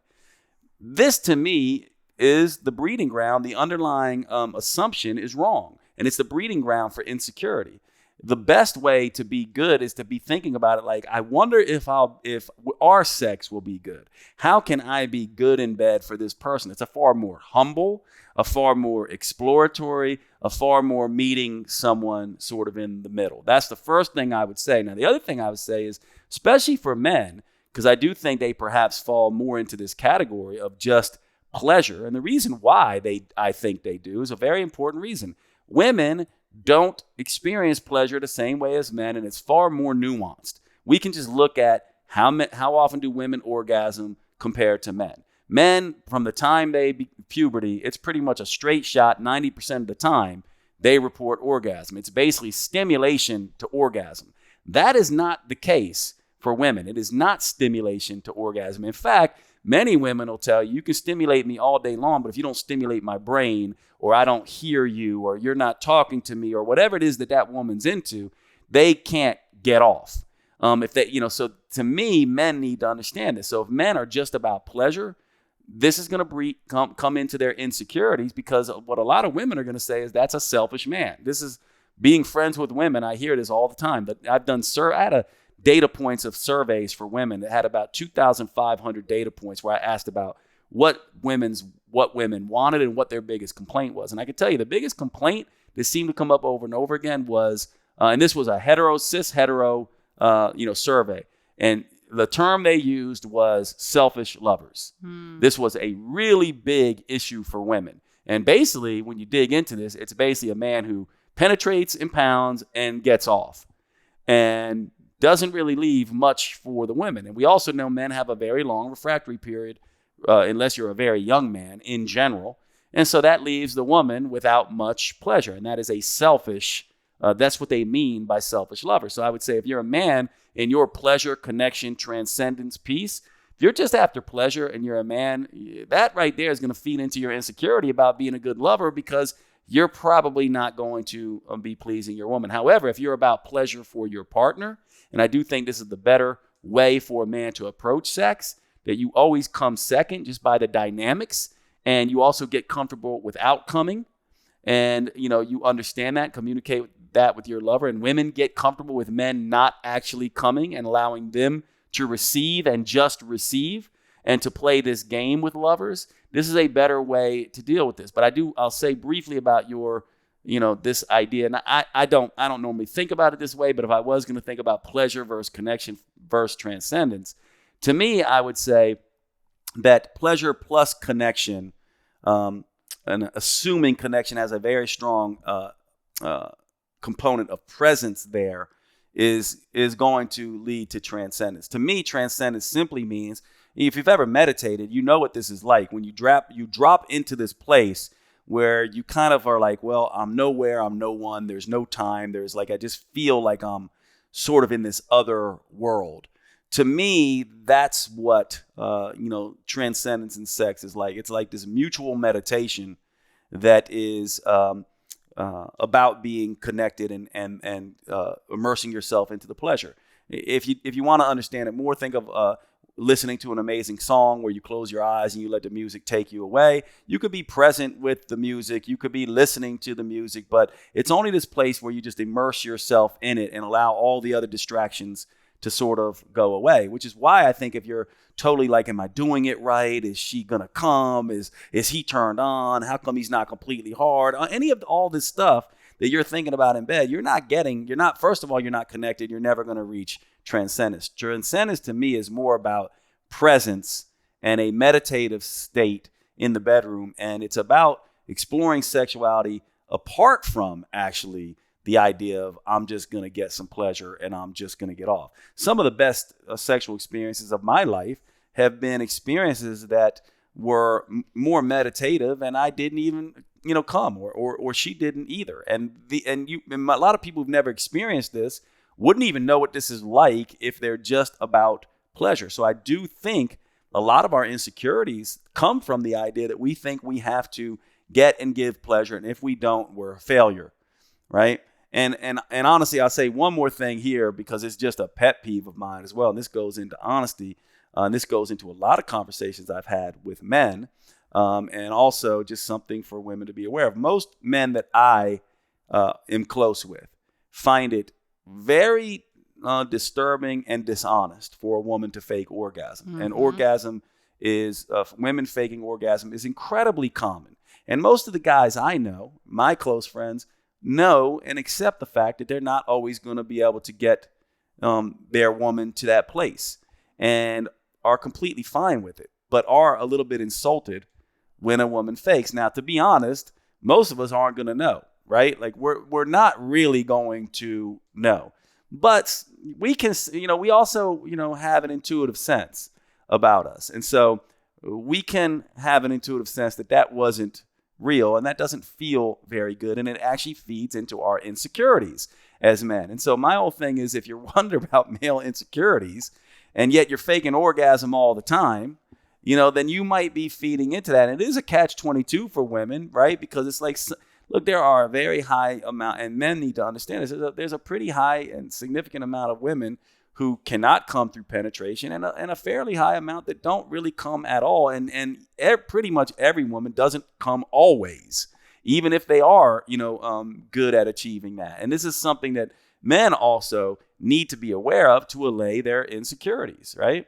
This to me is the breeding ground. The underlying assumption is wrong, and it's the breeding ground for insecurity. The best way to be good is to be thinking about it like, I wonder if our sex will be good. How can I be good in bed for this person? It's a far more humble, a far more exploratory, a far more meeting someone sort of in the middle. That's the first thing I would say. Now, the other thing I would say is, especially for men, because I do think they perhaps fall more into this category of just pleasure. And the reason why I think they do is a very important reason. Women don't experience pleasure the same way as men, and it's far more nuanced. We can just look at how often do women orgasm compared to men. Men, from the time they puberty, it's pretty much a straight shot. 90% of the time, they report orgasm. It's basically stimulation to orgasm. That is not the case for women. It is not stimulation to orgasm. In fact, many women will tell you, you can stimulate me all day long, but if you don't stimulate my brain, or I don't hear you, or you're not talking to me, or whatever it is that woman's into, they can't get off. So to me, men need to understand this. So if men are just about pleasure, this is going to come into their insecurities, because what a lot of women are going to say is that's a selfish man. This is being friends with women. I hear this all the time. But I had a data points of surveys for women that had about 2,500 data points where I asked about what women wanted and what their biggest complaint was. And I can tell you the biggest complaint that seemed to come up over and over again was, and this was a cis hetero survey. And the term they used was selfish lovers. This was a really big issue for women. And basically, when you dig into this, it's basically a man who penetrates, impounds, and gets off, and doesn't really leave much for the women. And we also know men have a very long refractory period, unless you're a very young man in general. And so that leaves the woman without much pleasure. And that is a selfish, that's what they mean by selfish lover. So I would say if you're a man in your pleasure, connection, transcendence piece, if you're just after pleasure and you're a man, that right there is going to feed into your insecurity about being a good lover, because you're probably not going to be pleasing your woman. However, if you're about pleasure for your partner, and I do think this is the better way for a man to approach sex, that you always come second just by the dynamics, and you also get comfortable without coming, and you understand that, communicate that with your lover, and women get comfortable with men not actually coming and allowing them to receive and just receive, and to play this game with lovers. This is a better way to deal with this. But I'll say briefly about your, this idea. And I don't normally think about it this way, but if I was going to think about pleasure versus connection versus transcendence, to me, I would say that pleasure plus connection, and assuming connection has a very strong component of presence there, is going to lead to transcendence. To me, transcendence simply means, if you've ever meditated, you know what this is like. When you drop into this place where you kind of are like, well, I'm nowhere, I'm no one, there's no time, there's like, I just feel like I'm sort of in this other world. To me, that's what transcendence in sex is like. It's like this mutual meditation that is about being connected and immersing yourself into the pleasure. If you want to understand it more, think of listening to an amazing song where you close your eyes and you let the music take you away. You could be present with the music, you could be listening to the music, but it's only this place where you just immerse yourself in it and allow all the other distractions to sort of go away, which is why I think if you're totally like, am I doing it right? Is she gonna come? Is he turned on? How come he's not completely hard? Any of all this stuff that you're thinking about in bed, first of all, you're not connected. You're never going to reach transcendence. Transcendence to me is more about presence and a meditative state in the bedroom. And it's about exploring sexuality apart from actually the idea of I'm just going to get some pleasure and I'm just going to get off. Some of the best sexual experiences of my life have been experiences that were more meditative, and I didn't even come, or she didn't either. And a lot of people who've never experienced this wouldn't even know what this is like if they're just about pleasure. So I do think a lot of our insecurities come from the idea that we think we have to get and give pleasure, and if we don't, we're a failure, right? And honestly, I'll say one more thing here, because it's just a pet peeve of mine as well. And this goes into honesty. And this goes into a lot of conversations I've had with men, and also just something for women to be aware of. Most men that I am close with find it very disturbing and dishonest for a woman to fake orgasm. Mm-hmm. And orgasm is, women faking orgasm is incredibly common. And most of the guys I know, my close friends, know and accept the fact that they're not always going to be able to get their woman to that place, and are completely fine with it, but are a little bit insulted when a woman fakes. Now, to be honest, most of us aren't going to know. right? Like we're not really going to know. But we can, we also, have an intuitive sense about us. And so we can have an intuitive sense that wasn't real, and that doesn't feel very good. And it actually feeds into our insecurities as men. And so my whole thing is, if you're wondering about male insecurities and yet you're faking orgasm all the time, then you might be feeding into that. And it is a catch-22 for women, right? Because it's like, look, there are a very high amount, and men need to understand this. There's a pretty high and significant amount of women who cannot come through penetration, and a fairly high amount that don't really come at all. And pretty much every woman doesn't come always, even if they are, good at achieving that. And this is something that men also need to be aware of to allay their insecurities, right?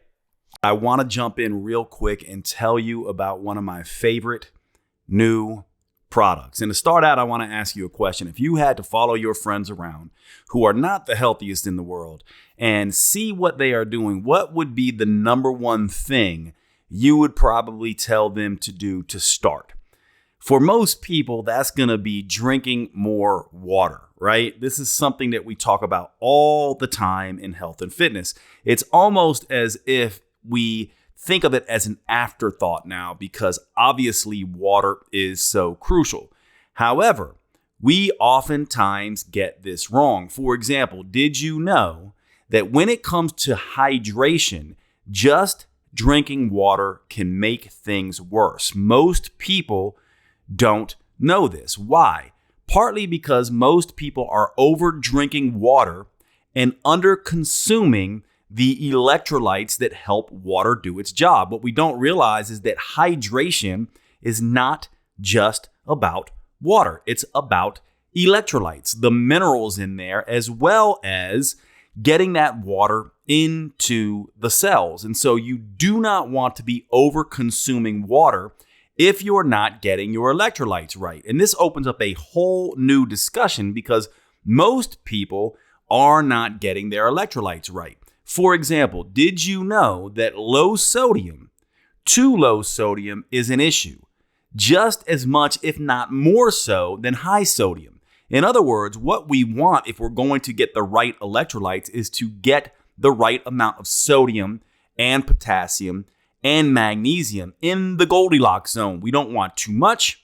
I want to jump in real quick and tell you about one of my favorite new products. And to start out, I want to ask you a question. If you had to follow your friends around who are not the healthiest in the world and see what they are doing, what would be the number one thing you would probably tell them to do to start? For most people, that's going to be drinking more water, right? This is something that we talk about all the time in health and fitness. It's almost as if we think of it as an afterthought now, because obviously water is so crucial. However, we oftentimes get this wrong. For example, did you know that when it comes to hydration, just drinking water can make things worse? Most people don't know this. Why? Partly because most people are over drinking water and under consuming the electrolytes that help water do its job. What we don't realize is that hydration is not just about water. It's about electrolytes, the minerals in there, as well as getting that water into the cells. And so you do not want to be over consuming water if you're not getting your electrolytes right. And this opens up a whole new discussion, because most people are not getting their electrolytes right. For example, did you know that low sodium, too low sodium, is an issue? Just as much, if not more so, than high sodium. In other words, what we want if we're going to get the right electrolytes is to get the right amount of sodium and potassium and magnesium in the Goldilocks zone. We don't want too much.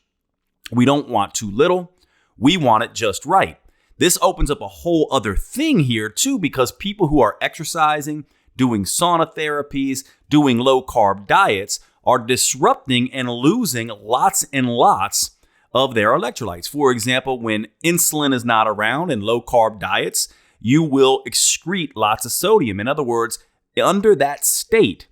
We don't want too little. We want it just right. This opens up a whole other thing here too, because people who are exercising, doing sauna therapies, doing low carb diets are disrupting and losing lots and lots of their electrolytes. For example, when insulin is not around in low carb diets, you will excrete lots of sodium. In other words, under that state,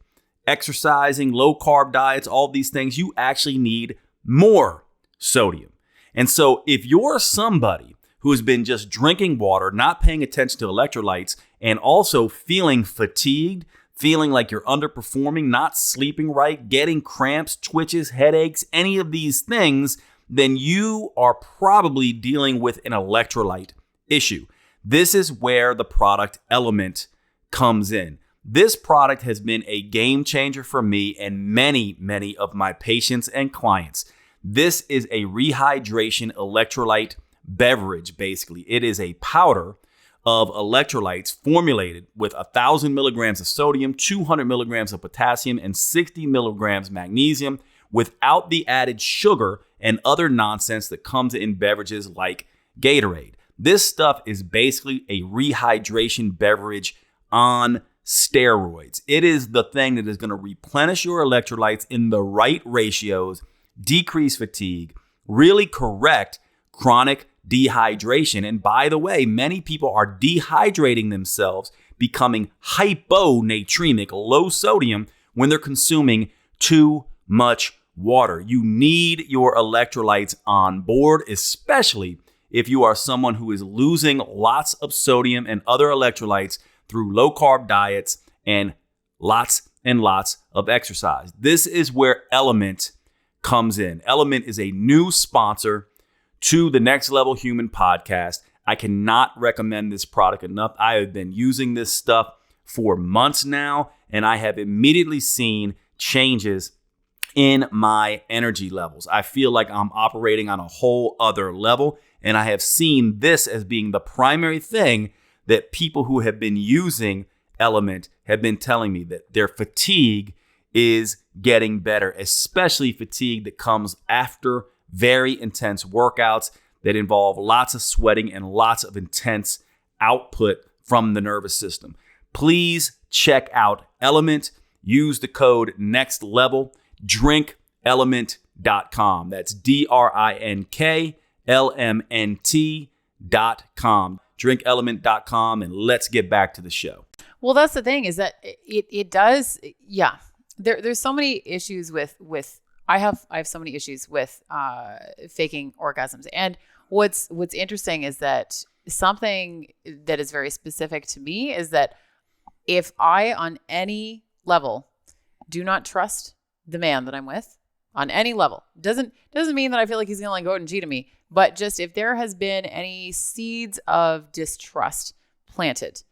exercising, low carb diets, all these things, you actually need more sodium. And so if you're somebody who has been just drinking water, not paying attention to electrolytes, and also feeling fatigued, feeling like you're underperforming, not sleeping right, getting cramps, twitches, headaches, any of these things, then you are probably dealing with an electrolyte issue. This is where the product Element comes in. This product has been a game changer for me and many, many of my patients and clients. This is a rehydration electrolyte beverage, basically. It is a powder of electrolytes formulated with 1,000 milligrams of sodium, 200 milligrams of potassium, and 60 milligrams magnesium, without the added sugar and other nonsense that comes in beverages like Gatorade. This stuff is basically a rehydration beverage on steroids. It is the thing that is going to replenish your electrolytes in the right ratios, decrease fatigue, really correct chronic dehydration. And by the way, many people are dehydrating themselves, becoming hyponatremic, low sodium, when they're consuming too much water. You need your electrolytes on board, especially if you are someone who is losing lots of sodium and other electrolytes through low carb diets and lots of exercise. This is where Element comes in. Element is a new sponsor to the Next Level Human podcast. I cannot recommend this product enough. I have been using this stuff for months now, and I have immediately seen changes in my energy levels. I feel like I'm operating on a whole other level. And I have seen this as being the primary thing that people who have been using Element have been telling me, that their fatigue is getting better, especially fatigue that comes after very intense workouts that involve lots of sweating and lots of intense output from the nervous system. Please check out Element. Use the code NEXTLEVEL. DrinkElement.com. That's DrinkLMNT.com. DrinkElement.com, and let's get back to the show. Well, that's the thing, is that it does. Yeah. There's so many issues with I have so many issues with faking orgasms. And what's interesting is that something that is very specific to me is that if I, on any level, do not trust the man that I'm with, on any level, doesn't mean that I feel like he's going to go out and cheat on me, but just if there has been any seeds of distrust planted,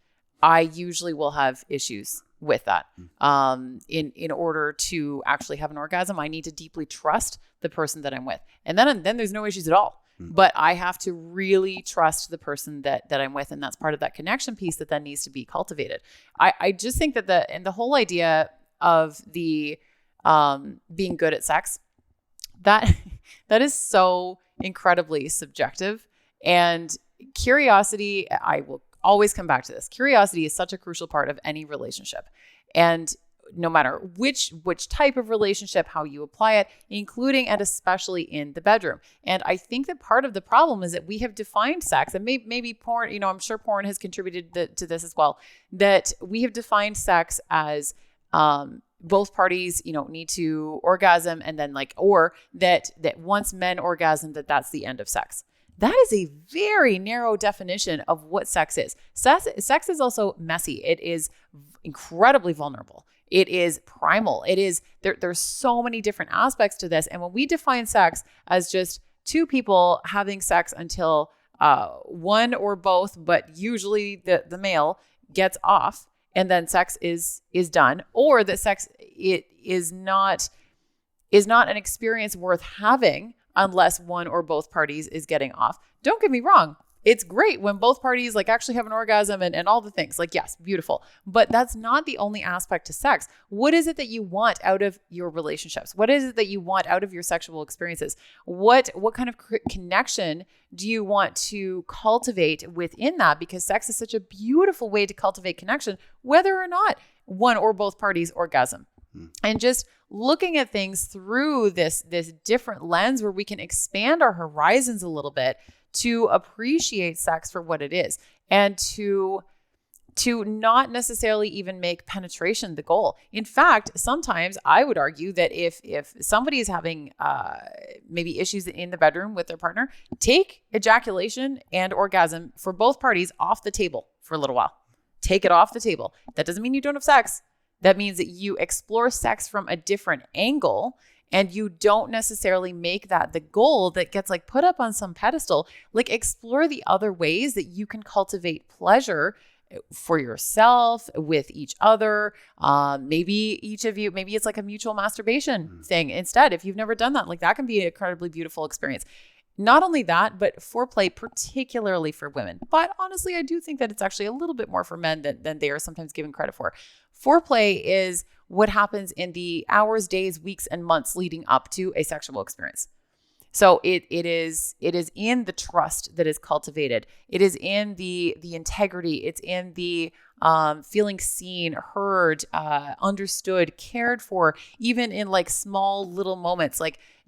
I usually will have issues with that. In order to actually have an orgasm, I need to deeply trust the person that I'm with. And then there's no issues at all. But I have to really trust the person that I'm with. And that's part of that connection piece that then needs to be cultivated. I just think that the whole idea of the being good at sex, that is so incredibly subjective. And curiosity, I will always come back to this. Curiosity is such a crucial part of any relationship. And no matter which type of relationship, how you apply it, including and especially in the bedroom. And I think that part of the problem is that we have defined sex, and maybe porn, I'm sure porn has contributed to this as well, that we have defined sex as both parties, need to orgasm, and then or that once men orgasm, that's the end of sex. That is a very narrow definition of what sex is. Sex is also messy. It is incredibly vulnerable. It is primal. It is there's so many different aspects to this. And when we define sex as just two people having sex until one or both, but usually the male gets off, and then sex is done, or that sex is not an experience worth having unless one or both parties is getting off. Don't get me wrong. It's great when both parties actually have an orgasm and all the things. Yes, beautiful. But that's not the only aspect to sex. What is it that you want out of your relationships? What is it that you want out of your sexual experiences? What kind of connection do you want to cultivate within that? Because sex is such a beautiful way to cultivate connection, whether or not one or both parties orgasm. And just looking at things through this different lens where we can expand our horizons a little bit to appreciate sex for what it is, and to not necessarily even make penetration the goal. In fact, sometimes I would argue that if somebody is having maybe issues in the bedroom with their partner, take ejaculation and orgasm for both parties off the table for a little while. Take it off the table. That doesn't mean you don't have sex. That means that you explore sex from a different angle, and you don't necessarily make that the goal that gets put up on some pedestal. Explore the other ways that you can cultivate pleasure for yourself, with each other. Maybe each of you, maybe it's a mutual masturbation thing instead. If you've never done that, that can be an incredibly beautiful experience. Not only that, but foreplay, particularly for women. But honestly, I do think that it's actually a little bit more for men than they are sometimes given credit for. Foreplay is what happens in the hours, days, weeks, and months leading up to a sexual experience. So it is in the trust that is cultivated. It is in the integrity. It's in the feeling seen, heard, understood, cared for, even in small little moments,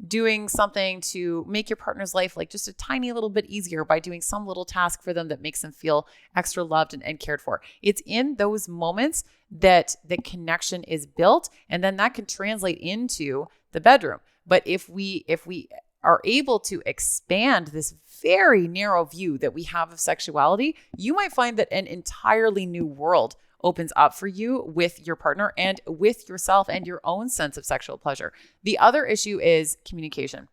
doing something to make your partner's life just a tiny little bit easier by doing some little task for them that makes them feel extra loved and cared for. It's in those moments that the connection is built, and then that can translate into the bedroom. But if we are able to expand this very narrow view that we have of sexuality, you might find that an entirely new world opens up for you with your partner and with yourself and your own sense of sexual pleasure. The other issue is communication,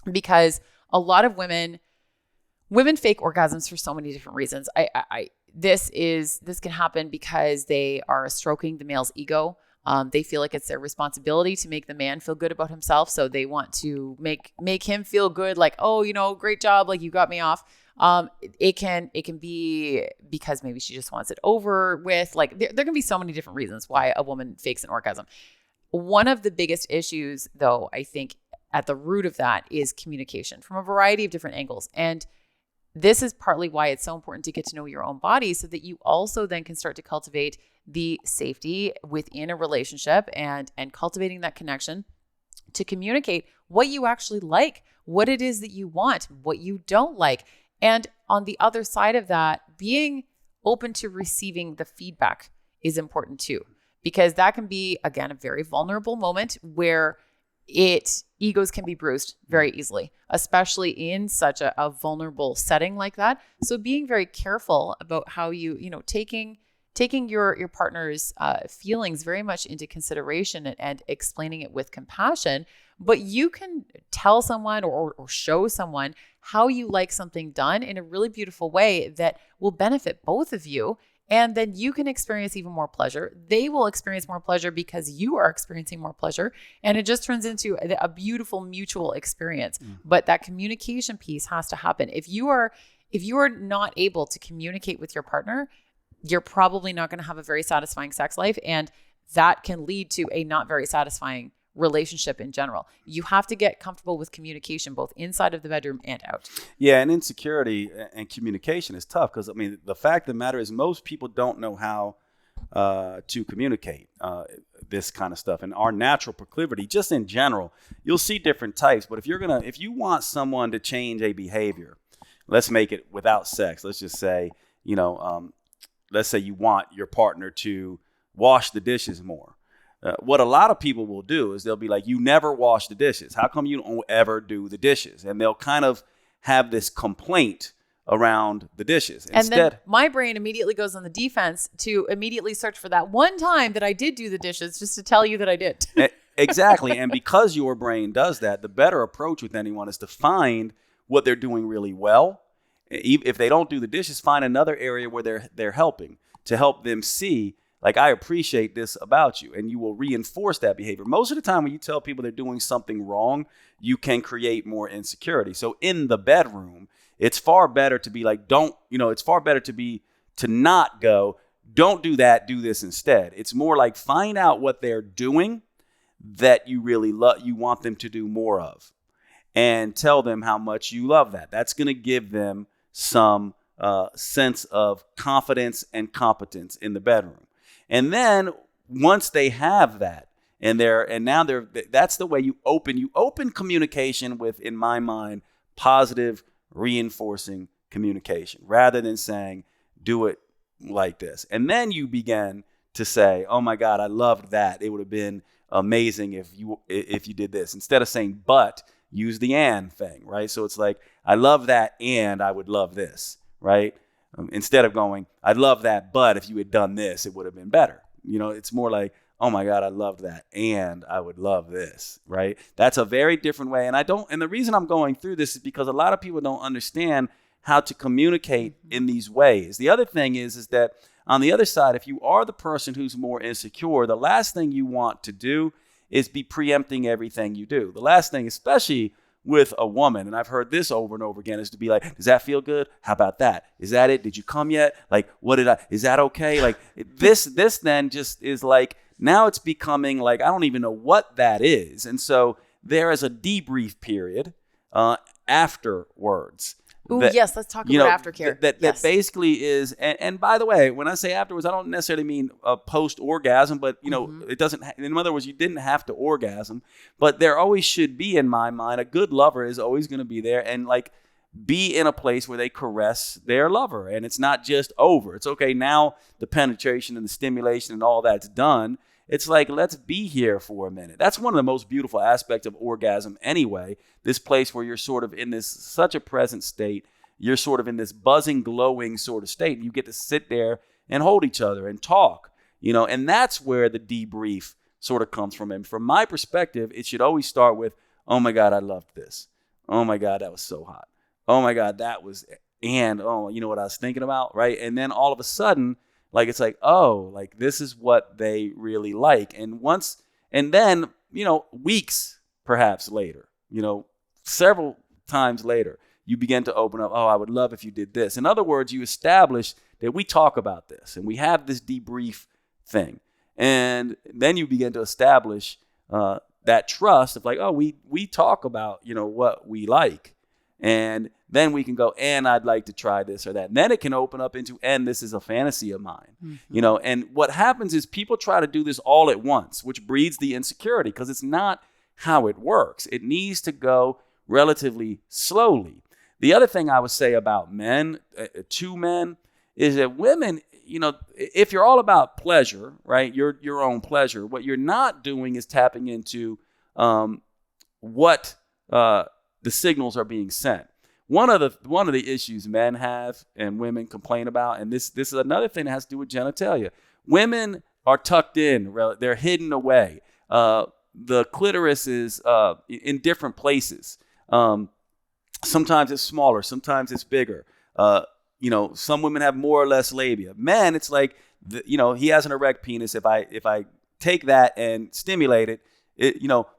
because a lot of women fake orgasms for so many different reasons. This can happen because they are stroking the male's ego. They feel like it's their responsibility to make the man feel good about himself. So they want to make him feel good, like, oh, great job, like you got me off. It can be because maybe she just wants it over with. Like there can be so many different reasons why a woman fakes an orgasm. One of the biggest issues, though, I think at the root of that is communication from a variety of different angles. And this is partly why it's so important to get to know your own body, so that you also then can start to cultivate the safety within a relationship and cultivating that connection to communicate what you actually like, what it is that you want, what you don't like. And on the other side of that, being open to receiving the feedback is important too, because that can be, again, a very vulnerable moment where egos can be bruised very easily, especially in such a vulnerable setting like that. So being very careful about how taking your partner's feelings very much into consideration and explaining it with compassion. But you can tell someone or show someone how you like something done in a really beautiful way that will benefit both of you. And then you can experience even more pleasure. They will experience more pleasure because you are experiencing more pleasure. And it just turns into a beautiful mutual experience. But that communication piece has to happen. If you are not able to communicate with your partner, you're probably not going to have a very satisfying sex life. And that can lead to a not very satisfying relationship in general. You have to get comfortable with communication, both inside of the bedroom and out. Yeah, and insecurity and communication is tough because, the fact of the matter is most people don't know how to communicate this kind of stuff. And our natural proclivity, just in general, you'll see different types. But if you want someone to change a behavior, let's make it without sex. Let's just say, let's say you want your partner to wash the dishes more. What a lot of people will do is they'll be like, you never wash the dishes. How come you don't ever do the dishes? And they'll kind of have this complaint around the dishes. And then my brain immediately goes on the defense to immediately search for that one time that I did do the dishes, just to tell you that I did. Exactly. And because your brain does that, the better approach with anyone is to find what they're doing really well. If they don't do the dishes, find another area where they're helping, to help them see, like, I appreciate this about you, and you will reinforce that behavior. Most of the time when you tell people they're doing something wrong, you can create more insecurity. So in the bedroom, it's far better to be like, it's far better to not go, don't do that, do this instead. It's more like, find out what they're doing that you really love, you want them to do more of, and tell them how much you love that. That's going to give them some sense of confidence and competence in the bedroom. And then once they have that, that's the way you open communication with, in my mind, positive reinforcing communication, rather than saying, do it like this. And then you begin to say, oh my God, I loved that. It would have been amazing if you did this. Instead of saying, but, use the and thing, right? So it's like, I love that and I would love this, right? Instead of going, I love that, but if you had done this, it would have been better. It's more like, oh my God, I loved that and I would love this, right? That's a very different way. And the reason I'm going through this is because a lot of people don't understand how to communicate in these ways. The other thing is that on the other side, if you are the person who's more insecure, the last thing you want to do is be preempting everything you do. The last thing, especially with a woman, and I've heard this over and over again, is to be like, does that feel good? How about that? Is that it? Did you come yet? Like, is that okay? Like, this then just is like, now it's becoming like, I don't even know what that is. And so there is a debrief period afterwards. Ooh, yes, let's talk about aftercare. That basically is, and by the way, when I say afterwards, I don't necessarily mean post-orgasm, but it doesn't. In other words, you didn't have to orgasm, but there always should be, in my mind, a good lover is always going to be there and like be in a place where they caress their lover, and it's not just over. It's okay now. The penetration and the stimulation and all that's done. It's like, let's be here for a minute. That's one of the most beautiful aspects of orgasm anyway, this place where you're sort of in this such a present state. You're sort of in this buzzing, glowing sort of state. You get to sit there and hold each other and talk, and that's where the debrief sort of comes from. And from my perspective, it should always start with, oh my God, I loved this. Oh my God, that was so hot. Oh my God, that was, and oh, you know what I was thinking about, right? And then all of a sudden, Like, it's like, oh, like this is what they really like. And then, weeks perhaps later, several times later, you begin to open up, oh, I would love if you did this. In other words, you establish that we talk about this and we have this debrief thing. And then you begin to establish that trust of like, oh, we talk about, what we like. And then we can go, and I'd like to try this or that. And then it can open up into, and this is a fantasy of mine, and what happens is people try to do this all at once, which breeds the insecurity because it's not how it works. It needs to go relatively slowly. The other thing I would say about men, to men, is that women, if you're all about pleasure, right, your own pleasure, what you're not doing is tapping into what the signals are being sent. One of the issues men have and women complain about, and this is another thing that has to do with genitalia. Women are tucked in; they're hidden away. The clitoris is in different places. Sometimes it's smaller, sometimes it's bigger. Some women have more or less labia. Men, it's like, he has an erect penis. If I take that and stimulate it,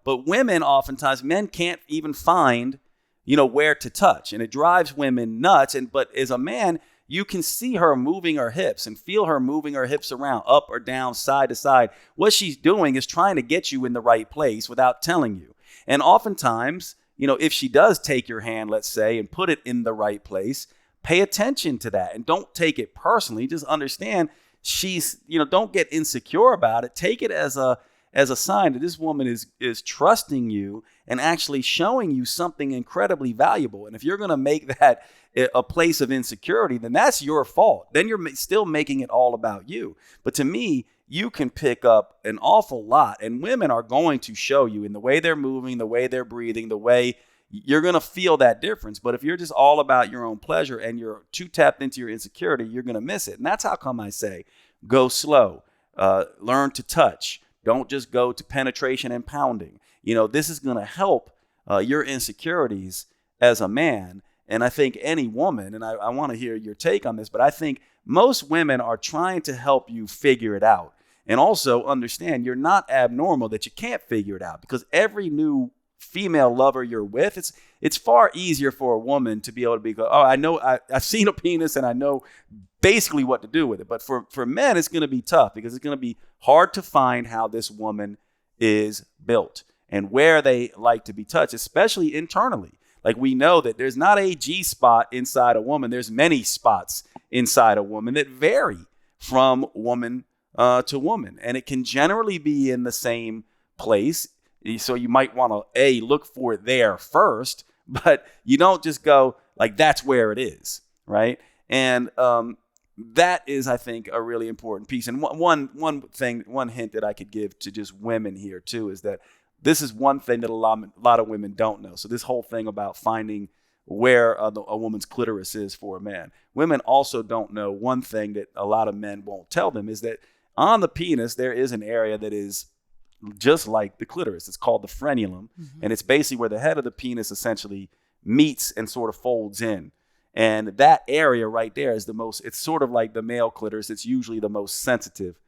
but women oftentimes, men can't even find, where to touch. And it drives women nuts. But as a man, you can see her moving her hips and feel her moving her hips around, up or down, side to side. What she's doing is trying to get you in the right place without telling you. And oftentimes, if she does take your hand, let's say, and put it in the right place, pay attention to that and don't take it personally. Just understand she's, don't get insecure about it. Take it as a sign that this woman is trusting you and actually showing you something incredibly valuable. And if you're going to make that a place of insecurity, then that's your fault. Then you're still making it all about you. But to me, you can pick up an awful lot, and women are going to show you in the way they're moving, the way they're breathing, the way you're going to feel that difference. But if you're just all about your own pleasure and you're too tapped into your insecurity, you're going to miss it. And that's how come I say, go slow, learn to touch. Don't just go to penetration and pounding. This is going to help your insecurities as a man. And I think any woman, and I want to hear your take on this, but I think most women are trying to help you figure it out. And also understand you're not abnormal that you can't figure it out, because every new female lover you're with, it's far easier for a woman to be able to oh, I know, I've seen a penis and I know basically what to do with it. But for men, it's going to be tough because it's going to be hard to find how this woman is built and where they like to be touched, especially internally. Like, we know that there's not a G spot inside a woman. There's many spots inside a woman that vary from woman to woman. And it can generally be in the same place. So you might want to, look for it there first, but you don't just go like, that's where it is, right? And that is, I think, a really important piece. And one hint that I could give to just women here too is that this is one thing that a lot of women don't know. So this whole thing about finding where a woman's clitoris is for a man. Women also don't know one thing that a lot of men won't tell them is that on the penis, there is an area that is just like the clitoris. It's called the frenulum. Mm-hmm. And it's basically where the head of the penis essentially meets and sort of folds in. And that area right there is it's sort of like the male clitoris. It's usually the most sensitive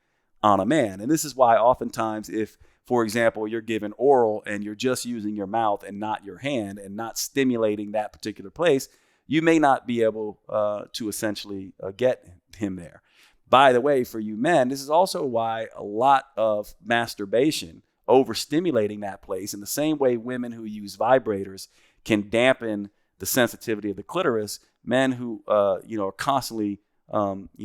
on a man. And this is why oftentimes if, for example, you're given oral and you're just using your mouth and not your hand and not stimulating that particular place, you may not be able to essentially get him there. By the way, for you men, this is also why a lot of masturbation, overstimulating that place, in the same way women who use vibrators can dampen the sensitivity of the clitoris, men who are constantly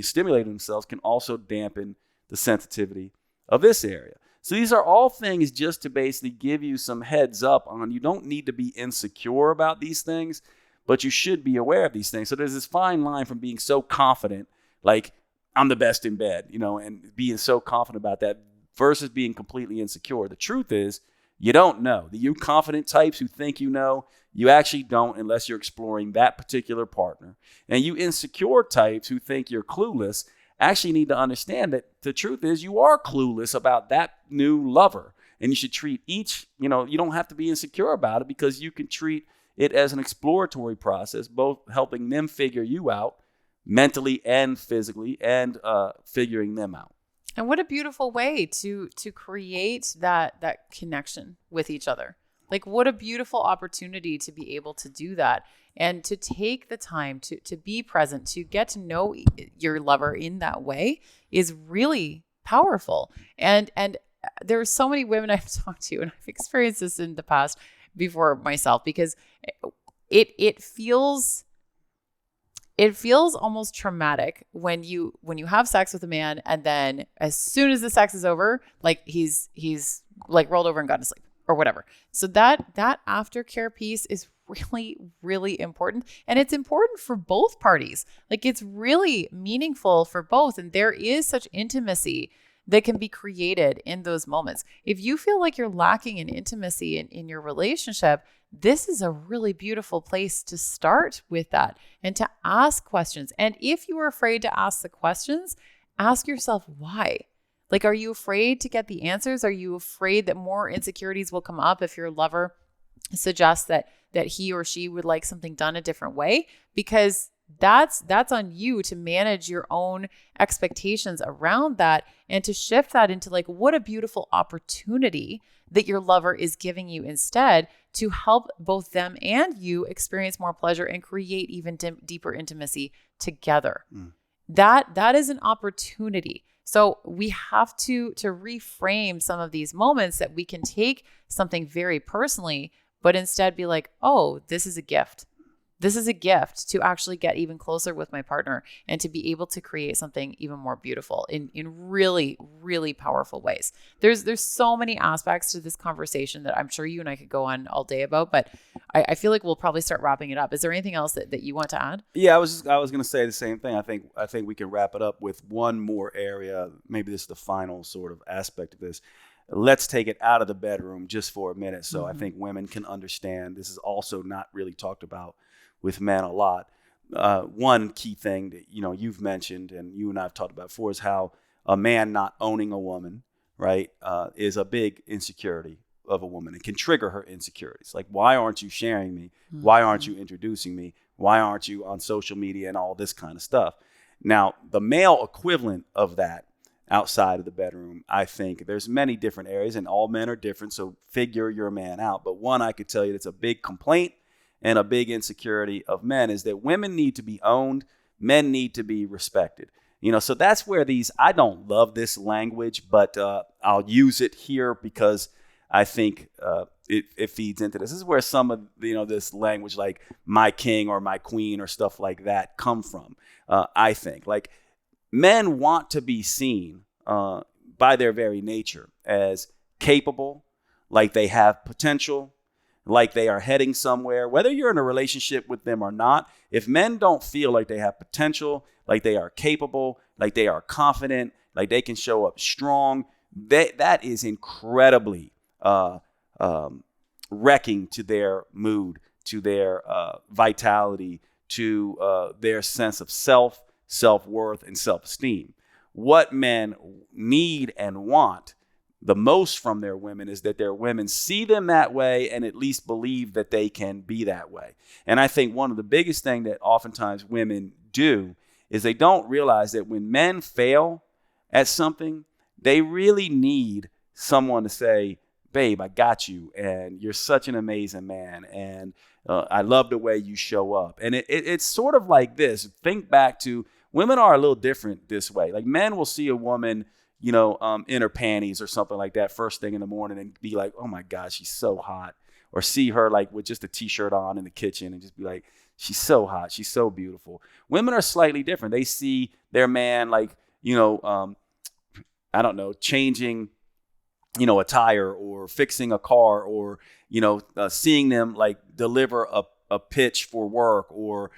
stimulating themselves can also dampen the sensitivity of this area. So these are all things just to basically give you some heads up on, you don't need to be insecure about these things, but you should be aware of these things. So there's this fine line from being so confident, like I'm the best in bed, and being so confident about that versus being completely insecure. The truth is, you don't know. You confident types who think you know, you actually don't unless you're exploring that particular partner. And you insecure types who think you're clueless actually need to understand that the truth is you are clueless about that new lover. And you should treat each, you don't have to be insecure about it because you can treat it as an exploratory process, both helping them figure you out mentally and physically, and figuring them out. And what a beautiful way to create that connection with each other. Like, what a beautiful opportunity to be able to do that and to take the time to be present, to get to know your lover in that way is really powerful. And there are so many women I've talked to, and I've experienced this in the past before myself, because it feels almost traumatic when you have sex with a man, and then as soon as the sex is over, like he's like rolled over and gone to sleep or whatever. So that aftercare piece is really, really important. And it's important for both parties. Like, it's really meaningful for both. And there is such intimacy that can be created in those moments. If you feel like you're lacking in intimacy in your relationship, this is a really beautiful place to start with that and to ask questions. And if you are afraid to ask the questions, ask yourself why. Like, are you afraid to get the answers? Are you afraid that more insecurities will come up if your lover suggests that he or she would like something done a different way? Because that's on you to manage your own expectations around that and to shift that into like, what a beautiful opportunity that your lover is giving you instead to help both them and you experience more pleasure and create even deeper intimacy together. That is an opportunity. So we have to reframe some of these moments that we can take something very personally, but instead be like, oh, this is a gift. This is a gift to actually get even closer with my partner and to be able to create something even more beautiful in really, really powerful ways. There's so many aspects to this conversation that I'm sure you and I could go on all day about, but I feel like we'll probably start wrapping it up. Is there anything else that you want to add? Yeah, I was going to say the same thing. I think we can wrap it up with one more area. Maybe this is the final sort of aspect of this. Let's take it out of the bedroom just for a minute. So I think women can understand. This is also not really talked about with men a lot. One key thing that you've mentioned and you and I have talked about before is how a man not owning a woman, right, is a big insecurity of a woman. It can trigger her insecurities. Like, why aren't you sharing me? Why aren't you introducing me? Why aren't you on social media and all this kind of stuff? Now, the male equivalent of that outside of the bedroom, I think there's many different areas, and all men are different, so figure your man out. But one I could tell you that's a big complaint and a big insecurity of men is that women need to be owned, men need to be respected. So that's where I don't love this language, but I'll use it here because I think it feeds into this. This is where some of this language like my king or my queen or stuff like that come from. I think like men want to be seen by their very nature as capable, like they have potential, like they are heading somewhere, whether you're in a relationship with them or not. If men don't feel like they have potential, like they are capable, like they are confident, like they can show up strong, that is incredibly wrecking to their mood, to their vitality, to their sense of self-worth, and self-esteem. What men need and want the most from their women is that their women see them that way and at least believe that they can be that way. And I think one of the biggest things that oftentimes women do is they don't realize that when men fail at something, they really need someone to say, babe, I got you, and you're such an amazing man, and I love the way you show up. And it's sort of like this. Think back to women are a little different this way. Like men will see a woman in her panties or something like that first thing in the morning and be like, oh my God, she's so hot. Or see her like with just a t-shirt on in the kitchen and just be like, she's so hot. She's so beautiful. Women are slightly different. They see their man like, changing, a tire or fixing a car or, seeing them like deliver a pitch for work or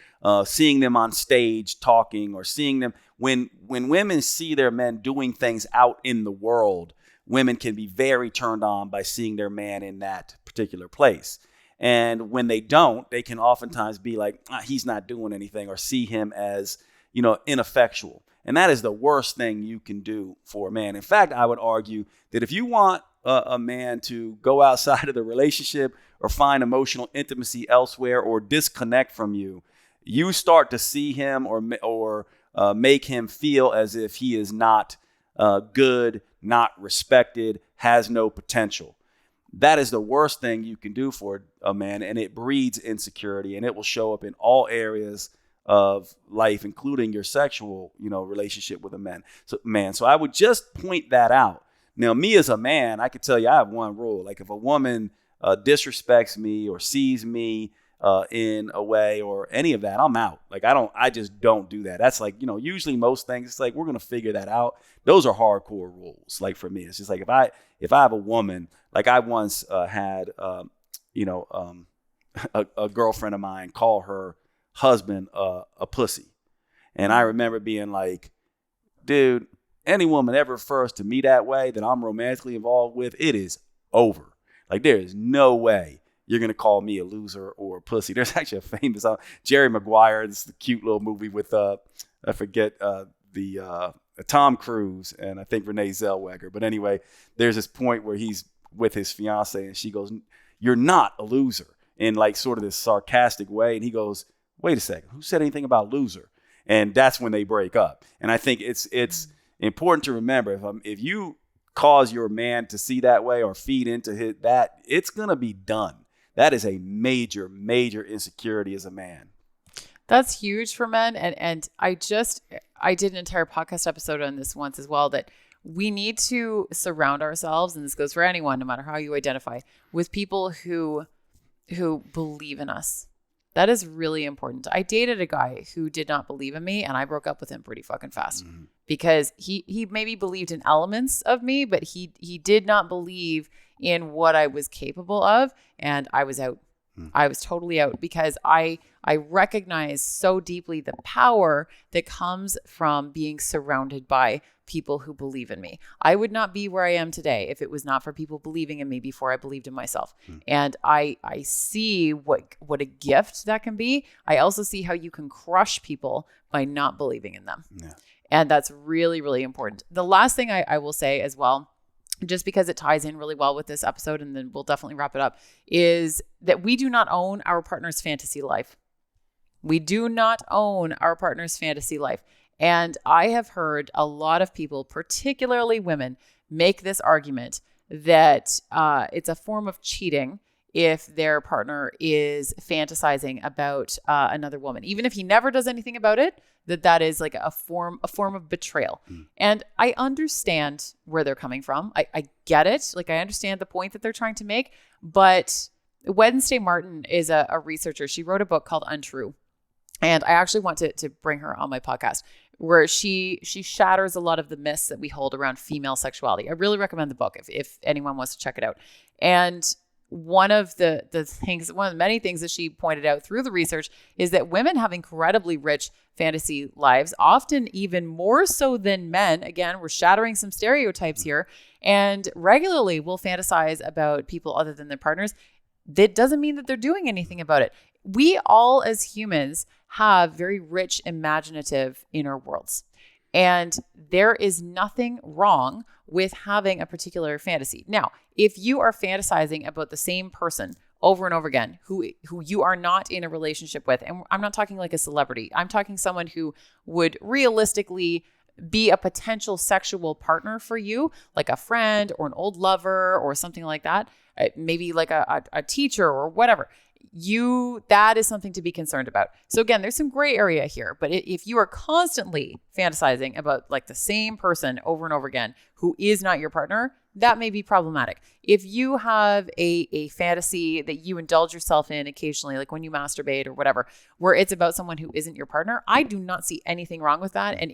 seeing them on stage talking or seeing them when women see their men doing things out in the world, women can be very turned on by seeing their man in that particular place. And when they don't, they can oftentimes be like, he's not doing anything or see him as, ineffectual. And that is the worst thing you can do for a man. In fact, I would argue that if you want a man to go outside of the relationship or find emotional intimacy elsewhere or disconnect from you, you start to see him or make him feel as if he is not good, not respected, has no potential. That is the worst thing you can do for a man, and it breeds insecurity, and it will show up in all areas of life, including your sexual, relationship with a man. So I would just point that out. Now, me as a man, I could tell you I have one rule. Like if a woman disrespects me or sees me in a way or any of that, I'm out. Like I just don't do that. That's like, usually most things, it's like, we're going to figure that out. Those are hardcore rules. Like for me, it's just like, if I have a woman, like I once had, a girlfriend of mine call her husband a pussy. And I remember being like, dude, any woman ever refers to me that way that I'm romantically involved with, it is over. Like there is no way you're going to call me a loser or a pussy. There's actually a famous Jerry Maguire. This is the cute little movie with, I forget the Tom Cruise and I think Renee Zellweger. But anyway, there's this point where he's with his fiance and she goes, "You're not a loser," in like sort of this sarcastic way. And he goes, "Wait a second, who said anything about loser?" And that's when they break up. And I think it's important to remember, if you cause your man to see that way or feed into that, it's going to be done. That is a major, major insecurity as a man. That's huge for men. And I did an entire podcast episode on this once as well, that we need to surround ourselves, and this goes for anyone, no matter how you identify, with people who believe in us. That is really important. I dated a guy who did not believe in me, and I broke up with him pretty fucking fast because he maybe believed in elements of me, but he did not believe in what I was capable of, and I was out. I was totally out because I recognize so deeply the power that comes from being surrounded by people who believe in me. I would not be where I am today if it was not for people believing in me before I believed in myself. And I see what a gift that can be. I also see how you can crush people by not believing in them. Yeah. And that's really, really important. The last thing I will say as well, just because it ties in really well with this episode, and then we'll definitely wrap it up, is that we do not own our partner's fantasy life. We do not own our partner's fantasy life. And I have heard a lot of people, particularly women, make this argument that it's a form of cheating if their partner is fantasizing about another woman, even if he never does anything about it, that is like a form of betrayal. And I understand where they're coming from. I get it. Like I understand the point that they're trying to make, but Wednesday Martin is a researcher. She wrote a book called Untrue. And I actually want to bring her on my podcast, where she shatters a lot of the myths that we hold around female sexuality. I really recommend the book if anyone wants to check it out. And one of the many things that she pointed out through the research is that women have incredibly rich fantasy lives, often even more so than men. Again, we're shattering some stereotypes here, and regularly will fantasize about people other than their partners. That doesn't mean that they're doing anything about it. We all as humans have very rich, imaginative inner worlds. And there is nothing wrong with having a particular fantasy. Now, if you are fantasizing about the same person over and over again, who you are not in a relationship with, and I'm not talking like a celebrity, I'm talking someone who would realistically be a potential sexual partner for you, like a friend or an old lover or something like that, maybe like a teacher or whatever, that is something to be concerned about. So again, there's some gray area here, but if you are constantly fantasizing about like the same person over and over again, who is not your partner, that may be problematic. If you have a fantasy that you indulge yourself in occasionally, like when you masturbate or whatever, where it's about someone who isn't your partner, I do not see anything wrong with that. And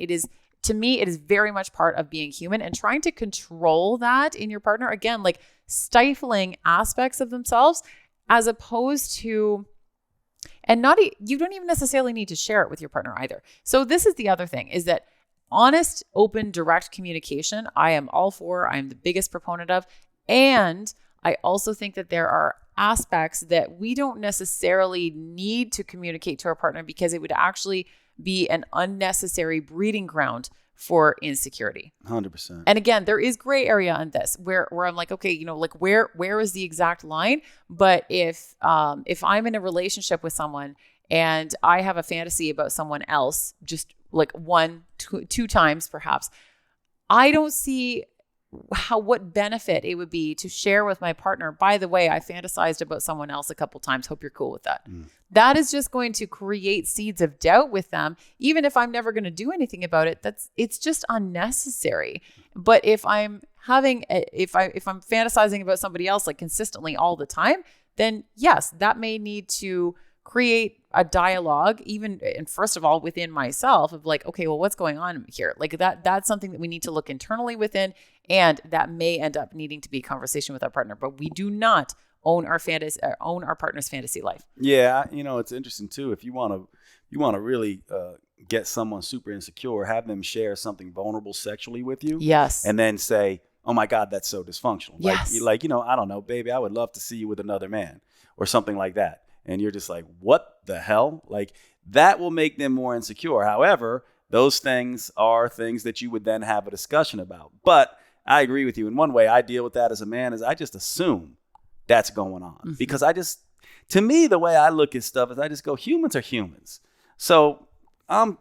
to me, it is very much part of being human, and trying to control that in your partner, again, like stifling aspects of themselves, as opposed to, and you don't even necessarily need to share it with your partner either. So this is the other thing, is that honest, open, direct communication, I am all for, I'm the biggest proponent of. And I also think that there are aspects that we don't necessarily need to communicate to our partner, because it would actually be an unnecessary breeding ground for insecurity. 100%. And again, there is gray area on this where I'm like, okay, like where is the exact line? But if I'm in a relationship with someone and I have a fantasy about someone else, just like two times perhaps, I don't see what benefit it would be to share with my partner, by the way, I fantasized about someone else a couple times. Hope you're cool with that. That is just going to create seeds of doubt with them. Even if I'm never going to do anything about it, it's just unnecessary. But if I'm if I'm fantasizing about somebody else like consistently all the time, then yes, that may need to create a dialogue, and first of all, within myself of like, okay, well, what's going on here? Like that's something that we need to look internally within, and that may end up needing to be a conversation with our partner, but we do not own our partner's fantasy life. Yeah. It's interesting too. If you want to really get someone super insecure, have them share something vulnerable sexually with you. Yes. And then say, oh my God, that's so dysfunctional. Yes. Like, I don't know, baby, I would love to see you with another man or something like that. And you're just like, what the hell? Like that will make them more insecure. However, those things are things that you would then have a discussion about. But I agree with you. In one way, I deal with that as a man is I just assume that's going on. Mm-hmm. Because to me, the way I look at stuff is I just go, humans are humans. So I'm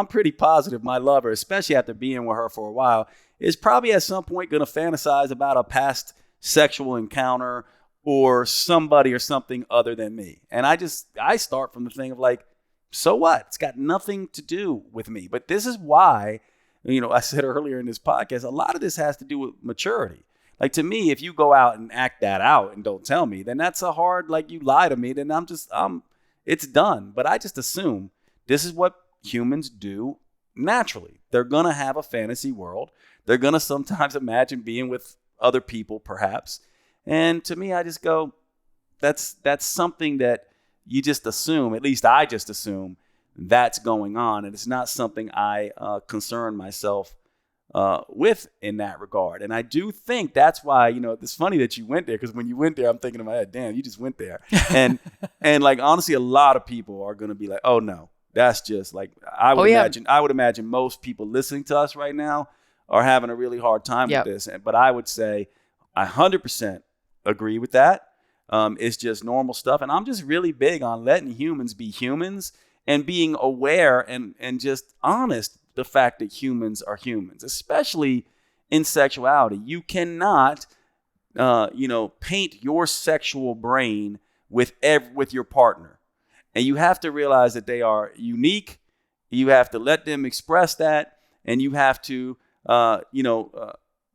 pretty positive my lover, especially after being with her for a while, is probably at some point going to fantasize about a past sexual encounter or somebody or something other than me. And I start from the thing of like, so what? It's got nothing to do with me. But this is why, I said earlier in this podcast, a lot of this has to do with maturity. Like to me, if you go out and act that out and don't tell me, then that's like you lie to me, then it's done. But I just assume this is what humans do naturally. They're going to have a fantasy world. They're going to sometimes imagine being with other people, perhaps. And to me, I just go, that's something that you just assume, at least I just assume that's going on. And it's not something I concern myself with in that regard. And I do think that's why, it's funny that you went there, because when you went there, I'm thinking in my head, damn, you just went there. And like, honestly, a lot of people are going to be like, oh no, that's just like, I would imagine most people listening to us right now are having a really hard time with this. But I would say I 100% agree with that. It's just normal stuff. And I'm just really big on letting humans be humans and being aware and just honest the fact that humans are humans, especially in sexuality. You cannot, paint your sexual brain with your partner. And you have to realize that they are unique. You have to let them express that. And you have to,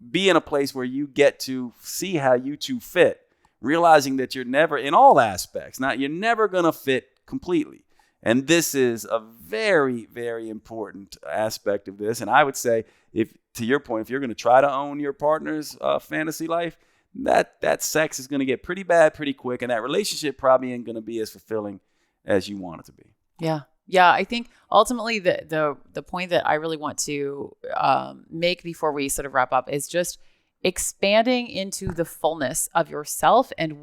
be in a place where you get to see how you two fit, realizing that you're never in all aspects. Now, you're never going to fit completely. And this is a very, very important aspect of this. And I would say, to your point, if you're going to try to own your partner's fantasy life, that sex is going to get pretty bad pretty quick. And that relationship probably ain't going to be as fulfilling as you want it to be. Yeah. Yeah, I think ultimately the point that I really want to make before we sort of wrap up is just expanding into the fullness of yourself and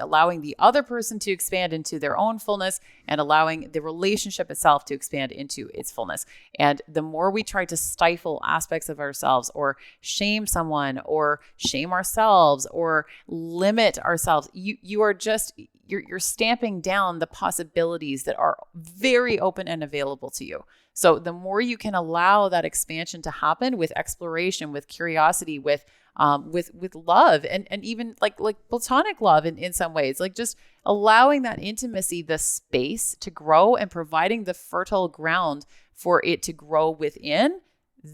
allowing the other person to expand into their own fullness and allowing the relationship itself to expand into its fullness. And the more we try to stifle aspects of ourselves or shame someone or shame ourselves or limit ourselves, you're stamping down the possibilities that are very open and available to you. So the more you can allow that expansion to happen with exploration, with curiosity, with love, and even like platonic love in some ways, like just allowing that intimacy, the space to grow and providing the fertile ground for it to grow within,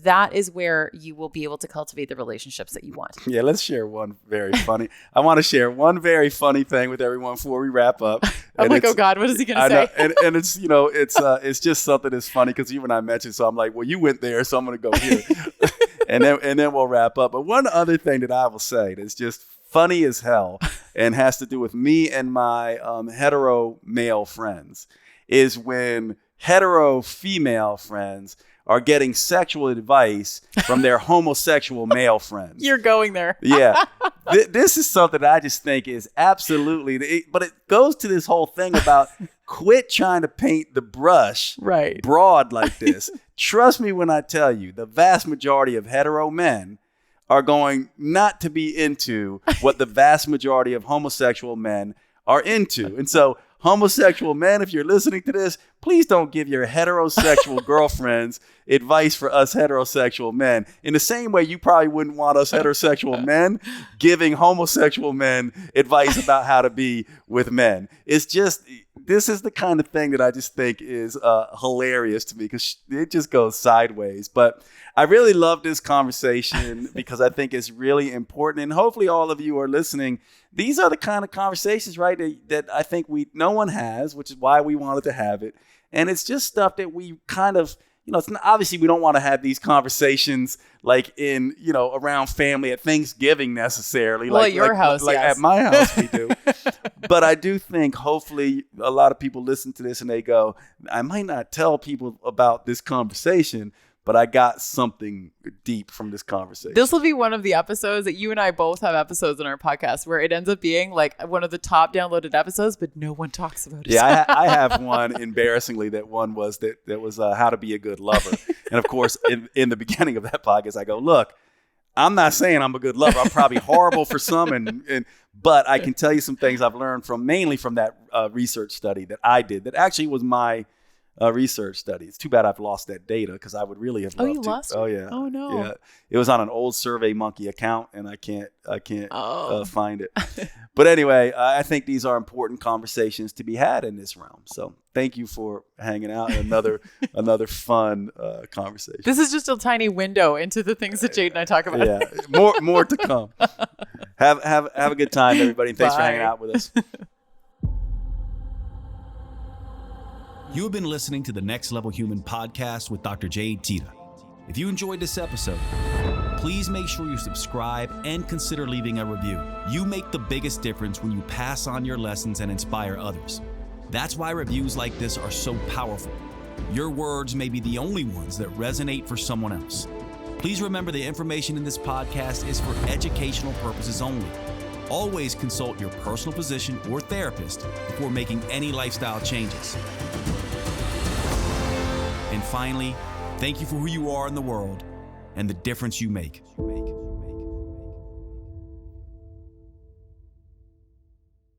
that is where you will be able to cultivate the relationships that you want. Yeah, let's share one very funny. I want to share one very funny thing with everyone before we wrap up. I'm like, oh God, what is he going to say? And it's, it's just something that's funny because you and I mentioned, so I'm like, well, you went there, so I'm going to go here. and then we'll wrap up. But one other thing that I will say that's just funny as hell and has to do with me and my hetero male friends is when hetero female friends are getting sexual advice from their homosexual male friends. You're going there. Yeah. This is something that I just think is absolutely, but it goes to this whole thing about quit trying to paint the brush broad like this. trust me when I tell you, the vast majority of hetero men are going not to be into what the vast majority of homosexual men are into. And so homosexual men, if you're listening to this, please don't give your heterosexual girlfriends advice for us heterosexual men. In the same way, you probably wouldn't want us heterosexual men giving homosexual men advice about how to be with men. It's just, this is the kind of thing that I just think is hilarious to me because it just goes sideways. But I really love this conversation because I think it's really important. And hopefully all of you are listening. These are the kind of conversations, right, that I think no one has, which is why we wanted to have it. And it's just stuff that we kind of, it's not, obviously we don't want to have these conversations like in, around family at Thanksgiving necessarily. Well, at your house, like yes. At my house we do. But I do think hopefully a lot of people listen to this and they go, I might not tell people about this conversation, but I got something deep from this conversation. This will be one of the episodes that you and I both have episodes in our podcast where it ends up being like one of the top downloaded episodes, but no one talks about it. Yeah, I have one embarrassingly that was how to be a good lover. And of course, in the beginning of that podcast, I go, look, I'm not saying I'm a good lover. I'm probably horrible for some, but I can tell you some things I've learned mainly from that research study that I did that actually was my research study. It's too bad I've lost that data because I would really have loved you lost it? Oh yeah. Oh no. Yeah. It was on an old SurveyMonkey account and I can't find it. But anyway, I think these are important conversations to be had in this realm. So thank you for hanging out. Another fun conversation. This is just a tiny window into the things that Jade and I talk about. Yeah. More to come. Have a good time, everybody. Thanks for hanging out with us. You have been listening to the Next Level Human podcast with Dr. Jade Teta. If you enjoyed this episode, please make sure you subscribe and consider leaving a review. You make the biggest difference when you pass on your lessons and inspire others. That's why reviews like this are so powerful. Your words may be the only ones that resonate for someone else. Please remember the information in this podcast is for educational purposes only. Always consult your personal physician or therapist before making any lifestyle changes. And finally, thank you for who you are in the world and the difference you make.